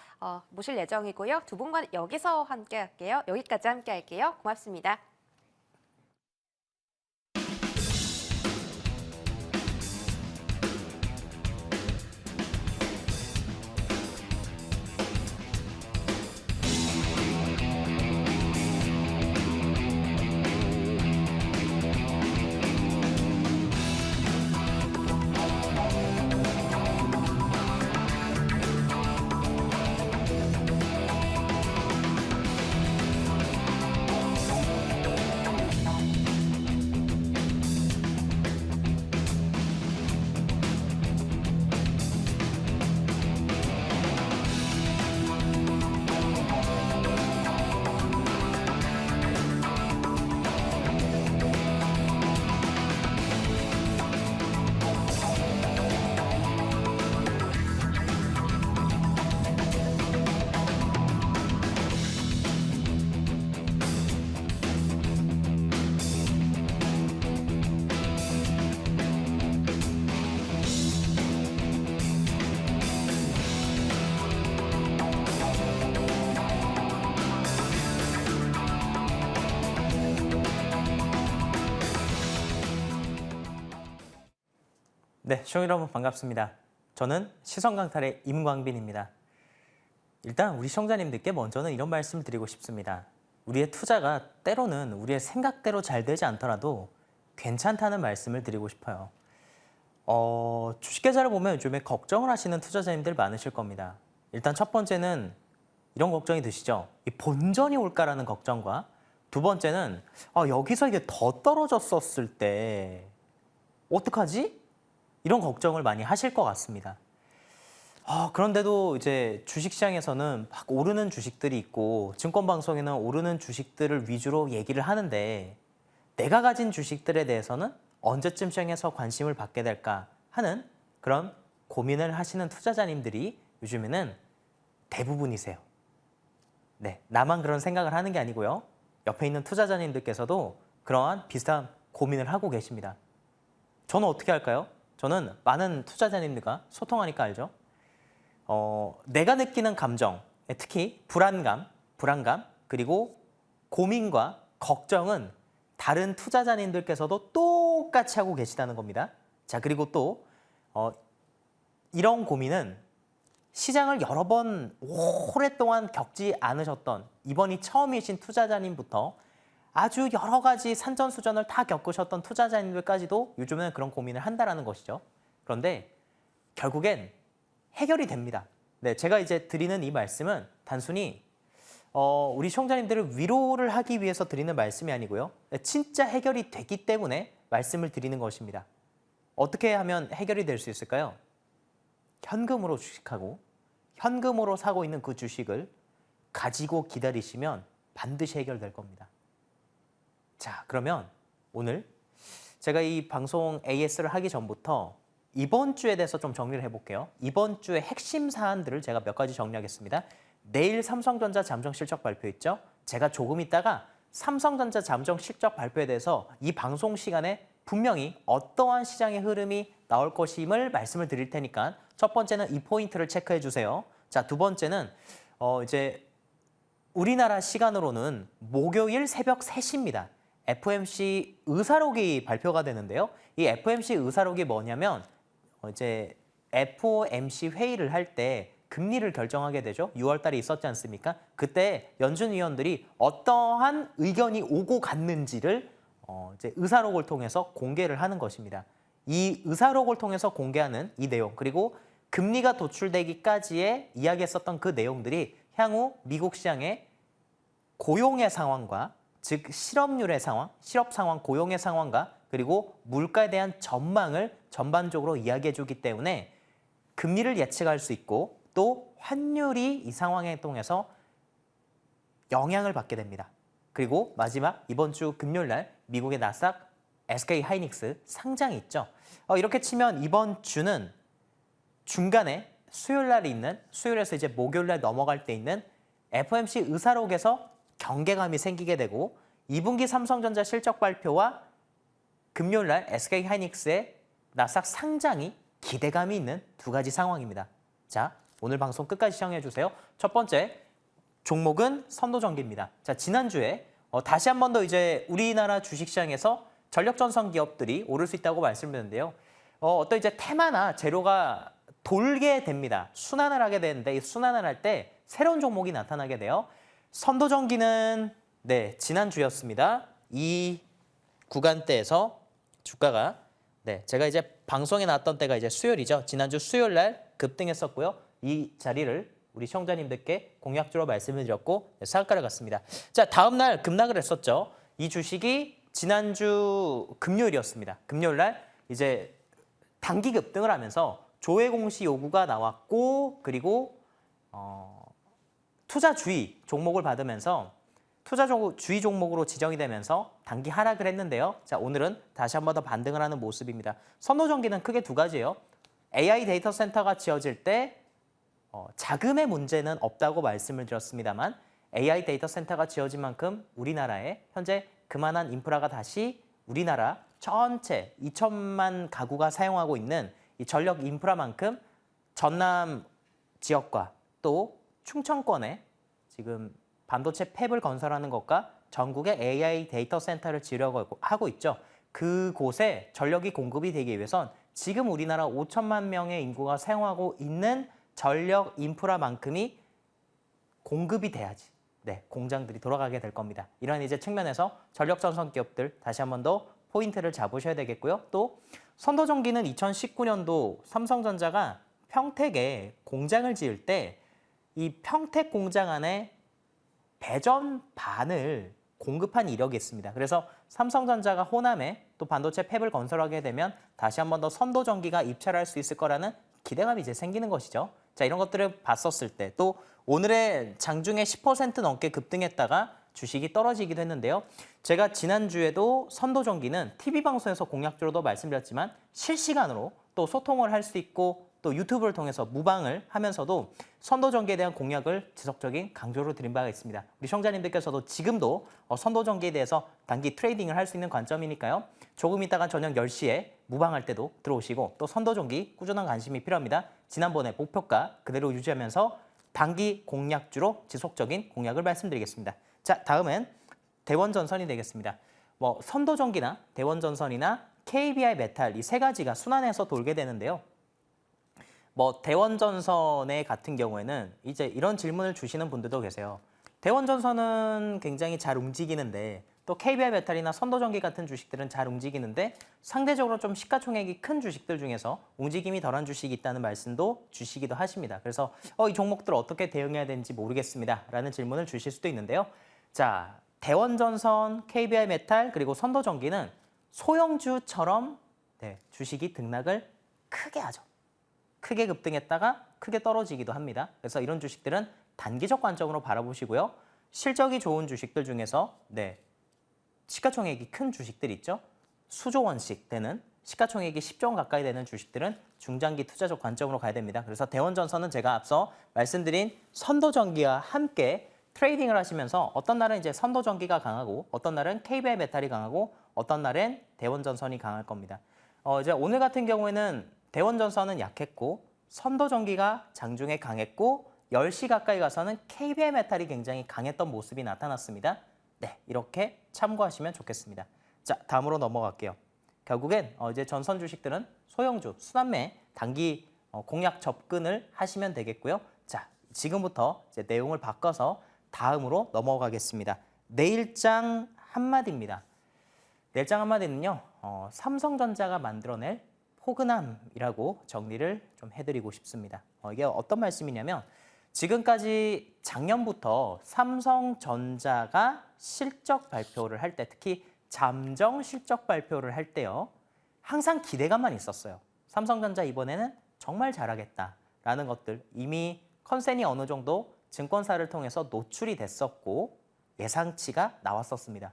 모실 예정이고요. 두 분과 여기서 함께 할게요. 여기까지 함께 할게요. 고맙습니다. 네, 시청자 여러분 반갑습니다. 저는 시선강탈의 임광빈입니다. 일단 우리 시청자님들께 먼저는 이런 말씀을 드리고 싶습니다. 우리의 투자가 때로는 우리의 생각대로 잘 되지 않더라도 괜찮다는 말씀을 드리고 싶어요. 주식계좌를 보면 요즘에 걱정을 하시는 투자자님들 많으실 겁니다. 일단 첫 번째는 이런 걱정이 드시죠. 이 본전이 올까라는 걱정과 두 번째는 여기서 이게 더 떨어졌었을 때 어떡하지? 이런 걱정을 많이 하실 것 같습니다. 그런데도 이제 주식시장에서는 막 오르는 주식들이 있고 증권방송에는 오르는 주식들을 위주로 얘기를 하는데 내가 가진 주식들에 대해서는 언제쯤 시장에서 관심을 받게 될까 하는 그런 고민을 하시는 투자자님들이 요즘에는 대부분이세요. 네, 나만 그런 생각을 하는 게 아니고요. 옆에 있는 투자자님들께서도 그러한 비슷한 고민을 하고 계십니다. 저는 어떻게 할까요? 저는 많은 투자자님들과 소통하니까 알죠. 내가 느끼는 감정, 특히 불안감, 그리고 고민과 걱정은 다른 투자자님들께서도 똑같이 하고 계시다는 겁니다. 자, 그리고 또 이런 고민은 시장을 여러 번 오랫동안 겪지 않으셨던 이번이 처음이신 투자자님부터 아주 여러 가지 산전수전을 다 겪으셨던 투자자님들까지도 요즘은 그런 고민을 한다는 것이죠. 그런데 결국엔 해결이 됩니다. 네, 제가 이제 드리는 이 말씀은 단순히 우리 시청자님들을 위로를 하기 위해서 드리는 말씀이 아니고요. 진짜 해결이 되기 때문에 말씀을 드리는 것입니다. 어떻게 하면 해결이 될 수 있을까요? 현금으로 주식하고 현금으로 사고 있는 그 주식을 가지고 기다리시면 반드시 해결될 겁니다. 자, 그러면 오늘 제가 이 방송 AS를 하기 전부터 이번 주에 대해서 좀 정리를 해볼게요. 이번 주의 핵심 사안들을 제가 몇 가지 정리하겠습니다. 내일 삼성전자 잠정 실적 발표 있죠? 제가 조금 있다가 삼성전자 잠정 실적 발표에 대해서 이 방송 시간에 분명히 어떠한 시장의 흐름이 나올 것임을 말씀을 드릴 테니까 첫 번째는 이 포인트를 체크해 주세요. 자, 두 번째는 이제 우리나라 시간으로는 목요일 새벽 3시입니다. FOMC 의사록이 발표가 되는데요. 이 FOMC 의사록이 뭐냐면 이제 FOMC 회의를 할 때 금리를 결정하게 되죠. 6월 달에 있었지 않습니까? 그때 연준 위원들이 어떠한 의견이 오고 갔는지를 이제 의사록을 통해서 공개를 하는 것입니다. 이 의사록을 통해서 공개하는 이 내용, 그리고 금리가 도출되기까지의 이야기했었던 그 내용들이 향후 미국 시장의 고용의 상황과, 즉 실업률의 상황, 실업 상황, 고용의 상황과 그리고 물가에 대한 전망을 전반적으로 이야기해 주기 때문에 금리를 예측할 수 있고 또 환율이 이 상황에 통해서 영향을 받게 됩니다. 그리고 마지막 이번 주 금요일 날 미국의 나스닥 SK 하이닉스 상장이 있죠. 이렇게 치면 이번 주는 중간에 수요일 날 있는, 수요일에서 이제 목요일 날 넘어갈 때 있는 FOMC 의사록에서 경계감이 생기게 되고 2분기 삼성전자 실적 발표와 금요일 날 SK 하이닉스의 나스닥 상장이 기대감이 있는 두 가지 상황입니다. 자, 오늘 방송 끝까지 시청해 주세요. 첫 번째 종목은 선도전기입니다. 자, 지난주에 다시 한 번 더 이제 우리나라 주식시장에서 전력전선 기업들이 오를 수 있다고 말씀드렸는데요. 어떤 이제 테마나 재료가 돌게 됩니다. 순환을 하게 되는데 이 순환을 할 때 새로운 종목이 나타나게 돼요. 선도전기는 지난주였습니다. 이 구간대에서 주가가 제가 이제 방송에 나왔던 때가 이제 수요일이죠. 지난주 수요일 날 급등했었고요. 이 자리를 우리 시청자님들께 공약주로 말씀을 드렸고 상한가를 갔습니다. 자, 다음 날 급락을 했었죠. 이 주식이 지난주 금요일이었습니다. 금요일 날 이제 단기 급등을 하면서 조회 공시 요구가 나왔고 그리고 투자주의 종목을 받으면서 투자주의 종목으로 지정이 되면서 단기 하락을 했는데요. 자, 오늘은 다시 한 번 더 반등을 하는 모습입니다. 선도전기는 크게 두 가지예요. AI 데이터 센터가 지어질 때 자금의 문제는 없다고 말씀을 드렸습니다만 AI 데이터 센터가 지어진 만큼 우리나라에 현재 그만한 인프라가 다시 우리나라 전체 2천만 가구가 사용하고 있는 이 전력 인프라만큼 전남 지역과 또 충청권에 지금 반도체 팹을 건설하는 것과 전국에 AI 데이터 센터를 지으려고 하고 있죠. 그곳에 전력이 공급이 되기 위해선 지금 우리나라 5천만 명의 인구가 사용하고 있는 전력 인프라만큼이 공급이 돼야지 공장들이 돌아가게 될 겁니다. 이런 이제 측면에서 전력 전선 기업들 다시 한 번 더 포인트를 잡으셔야 되겠고요. 또 선도전기는 2019년도 삼성전자가 평택에 공장을 지을 때 이 평택 공장 안에 배전반을 공급한 이력이 있습니다. 그래서 삼성전자가 호남에 또 반도체 팹을 건설하게 되면 다시 한 번 더 선도전기가 입찰할 수 있을 거라는 기대감이 이제 생기는 것이죠. 자, 이런 것들을 봤었을 때 또 오늘의 장중에 10% 넘게 급등했다가 주식이 떨어지기도 했는데요. 제가 지난주에도 선도전기는 TV방송에서 공약주로도 말씀드렸지만 실시간으로 또 소통을 할 수 있고 또 유튜브를 통해서 무방을 하면서도 선도전기에 대한 공약을 지속적인 강조를 드린 바가 있습니다. 우리 시청자님들께서도 지금도 선도전기에 대해서 단기 트레이딩을 할 수 있는 관점이니까요. 조금 있다가 저녁 10시에 무방할 때도 들어오시고 또 선도전기 꾸준한 관심이 필요합니다. 지난번에 목표가 그대로 유지하면서 단기 공약주로 지속적인 공약을 말씀드리겠습니다. 자, 다음은 대원전선이 되겠습니다. 선도전기나 대원전선이나 KBI 메탈 이 세 가지가 순환해서 돌게 되는데요. 대원전선의 같은 경우에는 이제 이런 질문을 주시는 분들도 계세요. 대원전선은 굉장히 잘 움직이는데 또 KBI 메탈이나 선도전기 같은 주식들은 잘 움직이는데 상대적으로 좀 시가총액이 큰 주식들 중에서 움직임이 덜한 주식이 있다는 말씀도 주시기도 하십니다. 그래서 이 종목들 어떻게 대응해야 되는지 모르겠습니다 라는 질문을 주실 수도 있는데요. 자, 대원전선, KBI 메탈 그리고 선도전기는 소형주처럼 주식이 등락을 크게 하죠. 크게 급등했다가 크게 떨어지기도 합니다. 그래서 이런 주식들은 단기적 관점으로 바라보시고요. 실적이 좋은 주식들 중에서 시가총액이 큰 주식들 있죠. 수조 원씩 되는 시가총액이 10조 원 가까이 되는 주식들은 중장기 투자적 관점으로 가야 됩니다. 그래서 대원전선은 제가 앞서 말씀드린 선도전기와 함께 트레이딩을 하시면서 어떤 날은 이제 선도전기가 강하고 어떤 날은 KBI 메탈이 강하고 어떤 날은 대원전선이 강할 겁니다. 이제 오늘 같은 경우에는 대원전선은 약했고 선도전기가 장중에 강했고 10시 가까이 가서는 KBI 메탈이 굉장히 강했던 모습이 나타났습니다. 이렇게 참고하시면 좋겠습니다. 자, 다음으로 넘어갈게요. 결국엔 이제 전선 주식들은 소형주, 순환매, 단기 공략 접근을 하시면 되겠고요. 자, 지금부터 이제 내용을 바꿔서 다음으로 넘어가겠습니다. 내일장 한마디입니다. 내일장 한마디는요, 삼성전자가 만들어낼 포근함이라고 정리를 좀 해드리고 싶습니다. 이게 어떤 말씀이냐면 지금까지 작년부터 삼성전자가 실적 발표를 할 때, 특히 잠정 실적 발표를 할 때요, 항상 기대감만 있었어요. 삼성전자 이번에는 정말 잘하겠다라는 것들, 이미 컨센이 어느 정도 증권사를 통해서 노출이 됐었고 예상치가 나왔었습니다.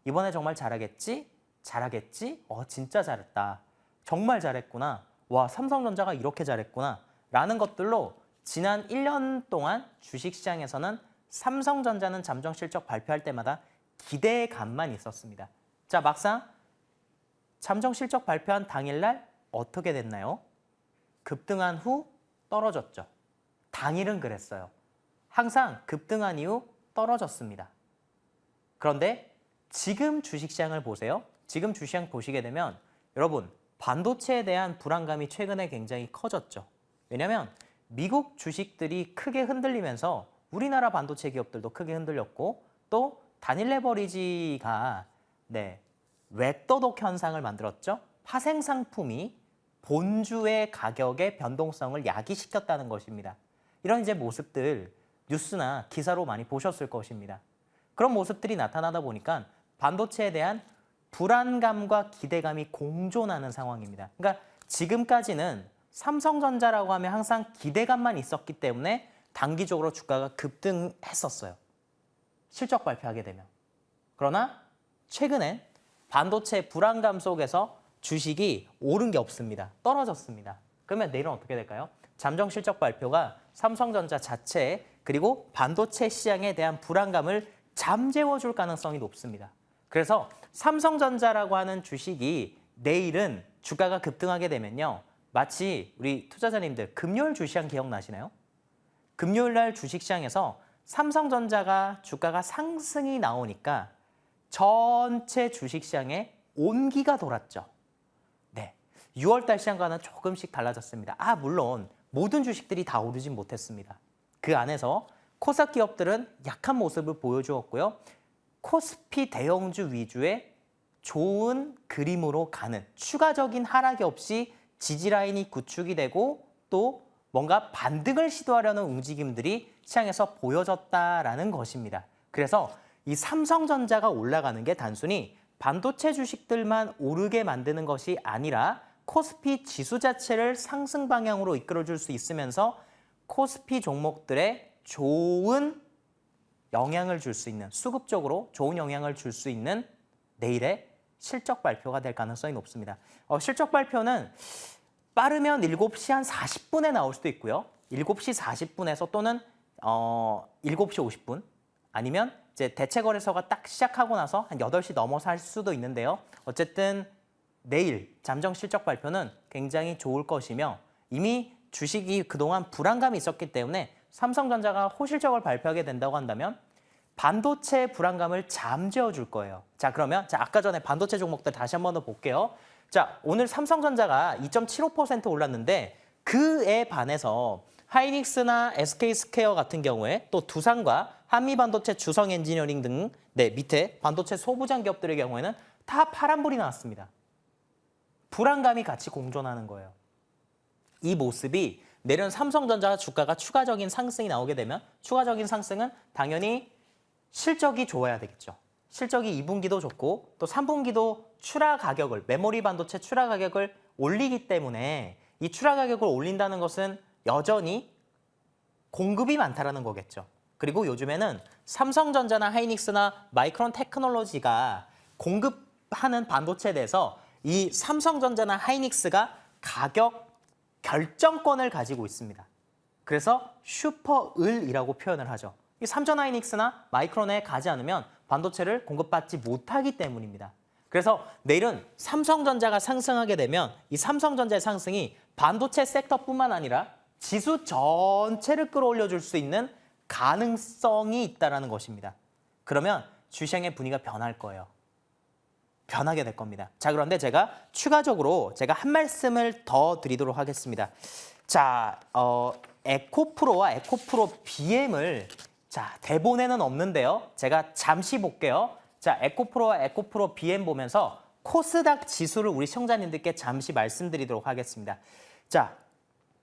이번에 정말 잘하겠지? 잘하겠지? 진짜 잘했다. 정말 잘했구나. 와, 삼성전자가 이렇게 잘했구나. 라는 것들로 지난 1년 동안 주식시장에서는 삼성전자는 잠정 실적 발표할 때마다 기대감만 있었습니다. 자, 막상 잠정 실적 발표한 당일날 어떻게 됐나요? 급등한 후 떨어졌죠. 당일은 그랬어요. 항상 급등한 이후 떨어졌습니다. 그런데 지금 주식시장을 보세요. 지금 주식시장 보시게 되면 여러분, 반도체에 대한 불안감이 최근에 굉장히 커졌죠. 왜냐하면 미국 주식들이 크게 흔들리면서 우리나라 반도체 기업들도 크게 흔들렸고 또 단일 레버리지가 외떠독 현상을 만들었죠. 파생 상품이 본주의 가격의 변동성을 야기시켰다는 것입니다. 이런 이제 모습들 뉴스나 기사로 많이 보셨을 것입니다. 그런 모습들이 나타나다 보니까 반도체에 대한 불안감과 기대감이 공존하는 상황입니다. 그러니까 지금까지는 삼성전자라고 하면 항상 기대감만 있었기 때문에 단기적으로 주가가 급등했었어요. 실적 발표하게 되면. 그러나 최근엔 반도체 불안감 속에서 주식이 오른 게 없습니다. 떨어졌습니다. 그러면 내일은 어떻게 될까요? 잠정 실적 발표가 삼성전자 자체 그리고 반도체 시장에 대한 불안감을 잠재워줄 가능성이 높습니다. 그래서 삼성전자라고 하는 주식이 내일은 주가가 급등하게 되면요. 마치 우리 투자자님들 금요일 주시장 기억나시나요? 금요일 날 주식시장에서 삼성전자가 주가가 상승이 나오니까 전체 주식시장에 온기가 돌았죠. 네, 6월달 시장과는 조금씩 달라졌습니다. 물론 모든 주식들이 다 오르진 못했습니다. 그 안에서 코스닥 기업들은 약한 모습을 보여주었고요. 코스피 대형주 위주의 좋은 그림으로 가는 추가적인 하락이 없이 지지라인이 구축이 되고 또 뭔가 반등을 시도하려는 움직임들이 시장에서 보여졌다라는 것입니다. 그래서 이 삼성전자가 올라가는 게 단순히 반도체 주식들만 오르게 만드는 것이 아니라 코스피 지수 자체를 상승 방향으로 이끌어줄 수 있으면서 코스피 종목들의 좋은 영향을 줄 수 있는, 수급적으로 좋은 영향을 줄 수 있는 내일의 실적 발표가 될 가능성이 높습니다. 실적 발표는 빠르면 7시 한 40분에 나올 수도 있고요. 7시 40분에서 또는 7시 50분 아니면 이제 대체거래소가 딱 시작하고 나서 한 8시 넘어서 할 수도 있는데요. 어쨌든 내일 잠정 실적 발표는 굉장히 좋을 것이며 이미 주식이 그동안 불안감이 있었기 때문에 삼성전자가 호실적을 발표하게 된다고 한다면 반도체 불안감을 잠재워 줄 거예요. 자, 그러면 아까 전에 반도체 종목들 다시 한 번 더 볼게요. 자, 오늘 삼성전자가 2.75% 올랐는데 그에 반해서 하이닉스나 SK스퀘어 같은 경우에 또 두산과 한미반도체, 주성엔지니어링 등 밑에 반도체 소부장 기업들의 경우에는 다 파란불이 나왔습니다. 불안감이 같이 공존하는 거예요. 이 모습이 내년 삼성전자 주가가 추가적인 상승이 나오게 되면 추가적인 상승은 당연히 실적이 좋아야 되겠죠. 실적이 2분기도 좋고 또 3분기도 출하 가격을, 메모리 반도체 출하 가격을 올리기 때문에 이 출하 가격을 올린다는 것은 여전히 공급이 많다라는 거겠죠. 그리고 요즘에는 삼성전자나 하이닉스나 마이크론 테크놀로지가 공급하는 반도체에 대해서 이 삼성전자나 하이닉스가 가격 결정권을 가지고 있습니다. 그래서 슈퍼을이라고 표현을 하죠. 이 삼전 하이닉스나 마이크론에 가지 않으면 반도체를 공급받지 못하기 때문입니다. 그래서 내일은 삼성전자가 상승하게 되면 이 삼성전자의 상승이 반도체 섹터뿐만 아니라 지수 전체를 끌어올려줄 수 있는 가능성이 있다는 것입니다. 그러면 주시장의 분위기가 변할 거예요. 변하게 될 겁니다. 자, 그런데 제가 추가적으로 한 말씀을 더 드리도록 하겠습니다. 자, 에코프로와 에코프로 BM을 자, 대본에는 없는데요. 제가 잠시 볼게요. 자, 에코프로와 에코프로 BM 보면서 코스닥 지수를 우리 시청자님들께 잠시 말씀드리도록 하겠습니다. 자,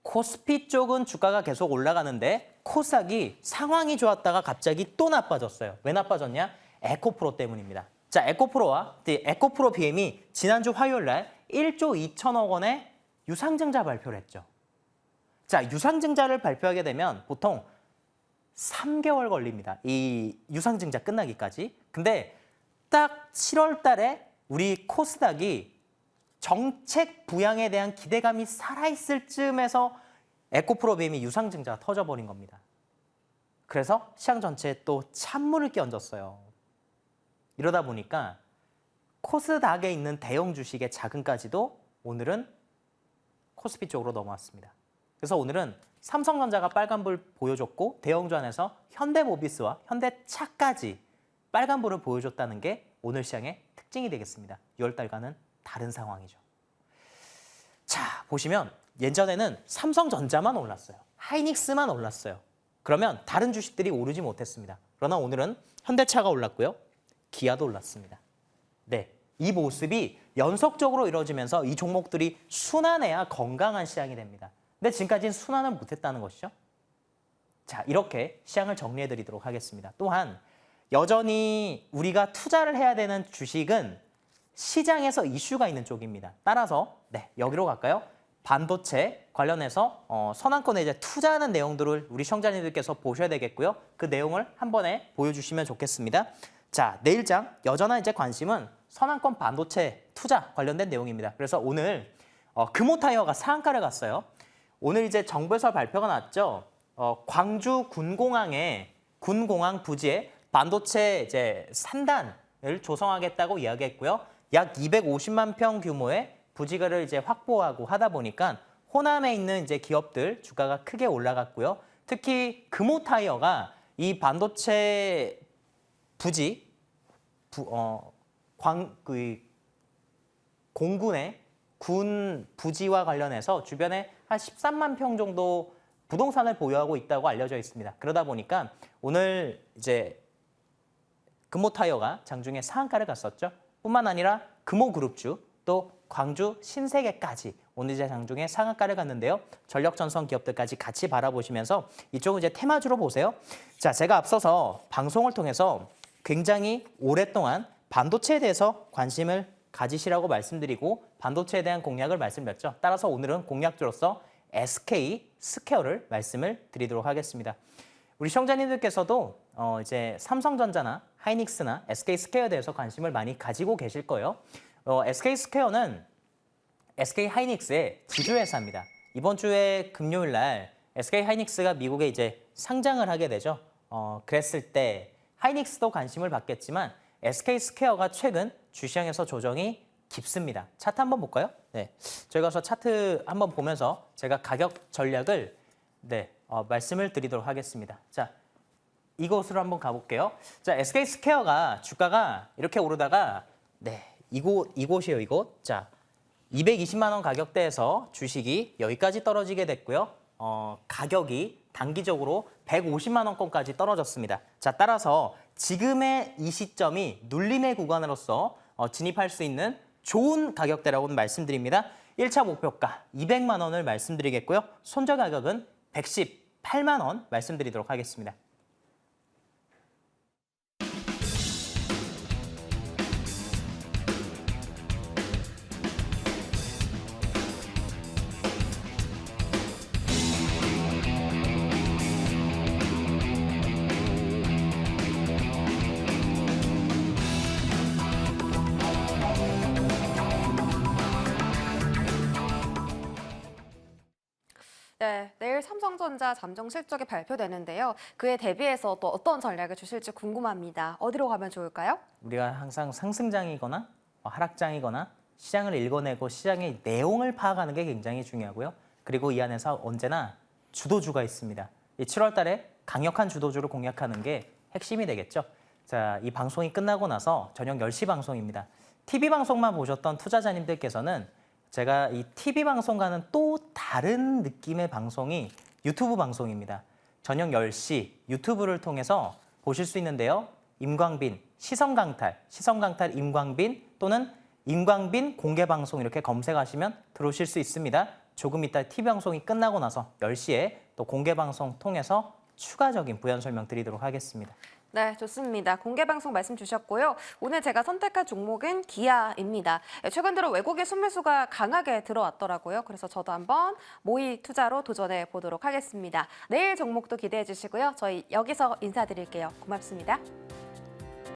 코스피 쪽은 주가가 계속 올라가는데 코스닥이 상황이 좋았다가 갑자기 또 나빠졌어요. 왜 나빠졌냐? 에코프로 때문입니다. 자, 에코프로와 에코프로 BM이 지난주 화요일 날 1조 2천억 원의 유상증자 발표를 했죠. 자, 유상증자를 발표하게 되면 보통 3개월 걸립니다. 이 유상증자 끝나기까지. 근데 딱 7월 달에 우리 코스닥이 정책 부양에 대한 기대감이 살아있을 즈음에서 에코프로 BM이 유상증자가 터져버린 겁니다. 그래서 시장 전체에 또 찬물을 끼얹었어요. 이러다 보니까 코스닥에 있는 대형 주식의 자금까지도 오늘은 코스피 쪽으로 넘어왔습니다. 그래서 오늘은 삼성전자가 빨간불 보여줬고 대형주 안에서 현대모비스와 현대차까지 빨간불을 보여줬다는 게 오늘 시장의 특징이 되겠습니다. 6월달과는 다른 상황이죠. 자, 보시면 예전에는 삼성전자만 올랐어요. 하이닉스만 올랐어요. 그러면 다른 주식들이 오르지 못했습니다. 그러나 오늘은 현대차가 올랐고요. 기아도 올랐습니다. 네, 이 모습이 연속적으로 이루어지면서 이 종목들이 순환해야 건강한 시장이 됩니다. 근데 지금까지는 순환을 못했다는 것이죠. 자, 이렇게 시장을 정리해드리도록 하겠습니다. 또한 여전히 우리가 투자를 해야 되는 주식은 시장에서 이슈가 있는 쪽입니다. 따라서 네, 여기로 갈까요? 반도체 관련해서 선안권에 이제 투자하는 내용들을 우리 시청자님들께서 보셔야 되겠고요. 그 내용을 한 번에 보여주시면 좋겠습니다. 자, 내일장 여전한 이제 관심은 선안권 반도체 투자 관련된 내용입니다. 그래서 오늘 금호타이어가 상한가를 갔어요. 오늘 이제 정부에서 발표가 났죠. 광주 군공항 부지에 반도체 이제 산단을 조성하겠다고 이야기했고요. 약 250만 평 규모의 부지가를 이제 확보하고 하다 보니까 호남에 있는 이제 기업들 주가가 크게 올라갔고요. 특히 금호타이어가 이 반도체 부지 공군의 군 부지와 관련해서 주변에 한 13만 평 정도 부동산을 보유하고 있다고 알려져 있습니다. 그러다 보니까 오늘 이제 금호타이어가 장중에 상한가를 갔었죠. 뿐만 아니라 금호그룹주 또 광주 신세계까지 오늘 이제 장중에 상한가를 갔는데요. 전력전선 기업들까지 같이 바라보시면서 이쪽은 이제 테마주로 보세요. 자, 제가 앞서서 방송을 통해서 굉장히 오랫동안 반도체에 대해서 관심을 가지시라고 말씀드리고 반도체에 대한 공략을 말씀드렸죠. 따라서 오늘은 공략주로서 SK 스퀘어를 말씀을 드리도록 하겠습니다. 우리 시청자님들께서도 이제 삼성전자나 하이닉스나 SK 스퀘어에 대해서 관심을 많이 가지고 계실 거예요. SK 스퀘어는 SK 하이닉스의 지주회사입니다. 이번 주에 금요일 날 SK 하이닉스가 미국에 이제 상장을 하게 되죠. 그랬을 때 하이닉스도 관심을 받겠지만 SK 스퀘어가 최근 주시장에서 조정이 깊습니다. 차트 한번 볼까요? 네, 저희가 차트 한번 보면서 제가 가격 전략을 말씀을 드리도록 하겠습니다. 자, 이곳으로 한번 가볼게요. 자, SK 스퀘어가 주가가 이렇게 오르다가 이곳이에요, 이곳. 자, 220만 원 가격대에서 주식이 여기까지 떨어지게 됐고요. 가격이 단기적으로 150만 원권까지 떨어졌습니다. 자, 따라서 지금의 이 시점이 눌림의 구간으로서 진입할 수 있는 좋은 가격대라고 말씀드립니다. 1차 목표가 200만 원을 말씀드리겠고요. 손절 가격은 118만 원 말씀드리도록 하겠습니다. 네, 내일 삼성전자 잠정 실적이 발표되는데요. 그에 대비해서 또 어떤 전략을 주실지 궁금합니다. 어디로 가면 좋을까요? 우리가 항상 상승장이거나 하락장이거나 시장을 읽어내고 시장의 내용을 파악하는 게 굉장히 중요하고요. 그리고 이 안에서 언제나 주도주가 있습니다. 이 7월 달에 강력한 주도주를 공략하는 게 핵심이 되겠죠. 자, 이 방송이 끝나고 나서 저녁 10시 방송입니다. TV 방송만 보셨던 투자자님들께서는 제가 이 TV 방송과는 또 다른 느낌의 방송이 유튜브 방송입니다. 저녁 10시 유튜브를 통해서 보실 수 있는데요. 임광빈, 시선강탈 임광빈 또는 임광빈 공개방송 이렇게 검색하시면 들어오실 수 있습니다. 조금 이따 TV 방송이 끝나고 나서 10시에 또 공개방송 통해서 추가적인 부연 설명 드리도록 하겠습니다. 네, 좋습니다. 공개 방송 말씀 주셨고요. 오늘 제가 선택한 종목은 기아입니다. 최근 들어 외국의 순매수가 강하게 들어왔더라고요. 그래서 저도 한번 모의 투자로 도전해 보도록 하겠습니다. 내일 종목도 기대해 주시고요. 저희 여기서 인사드릴게요. 고맙습니다.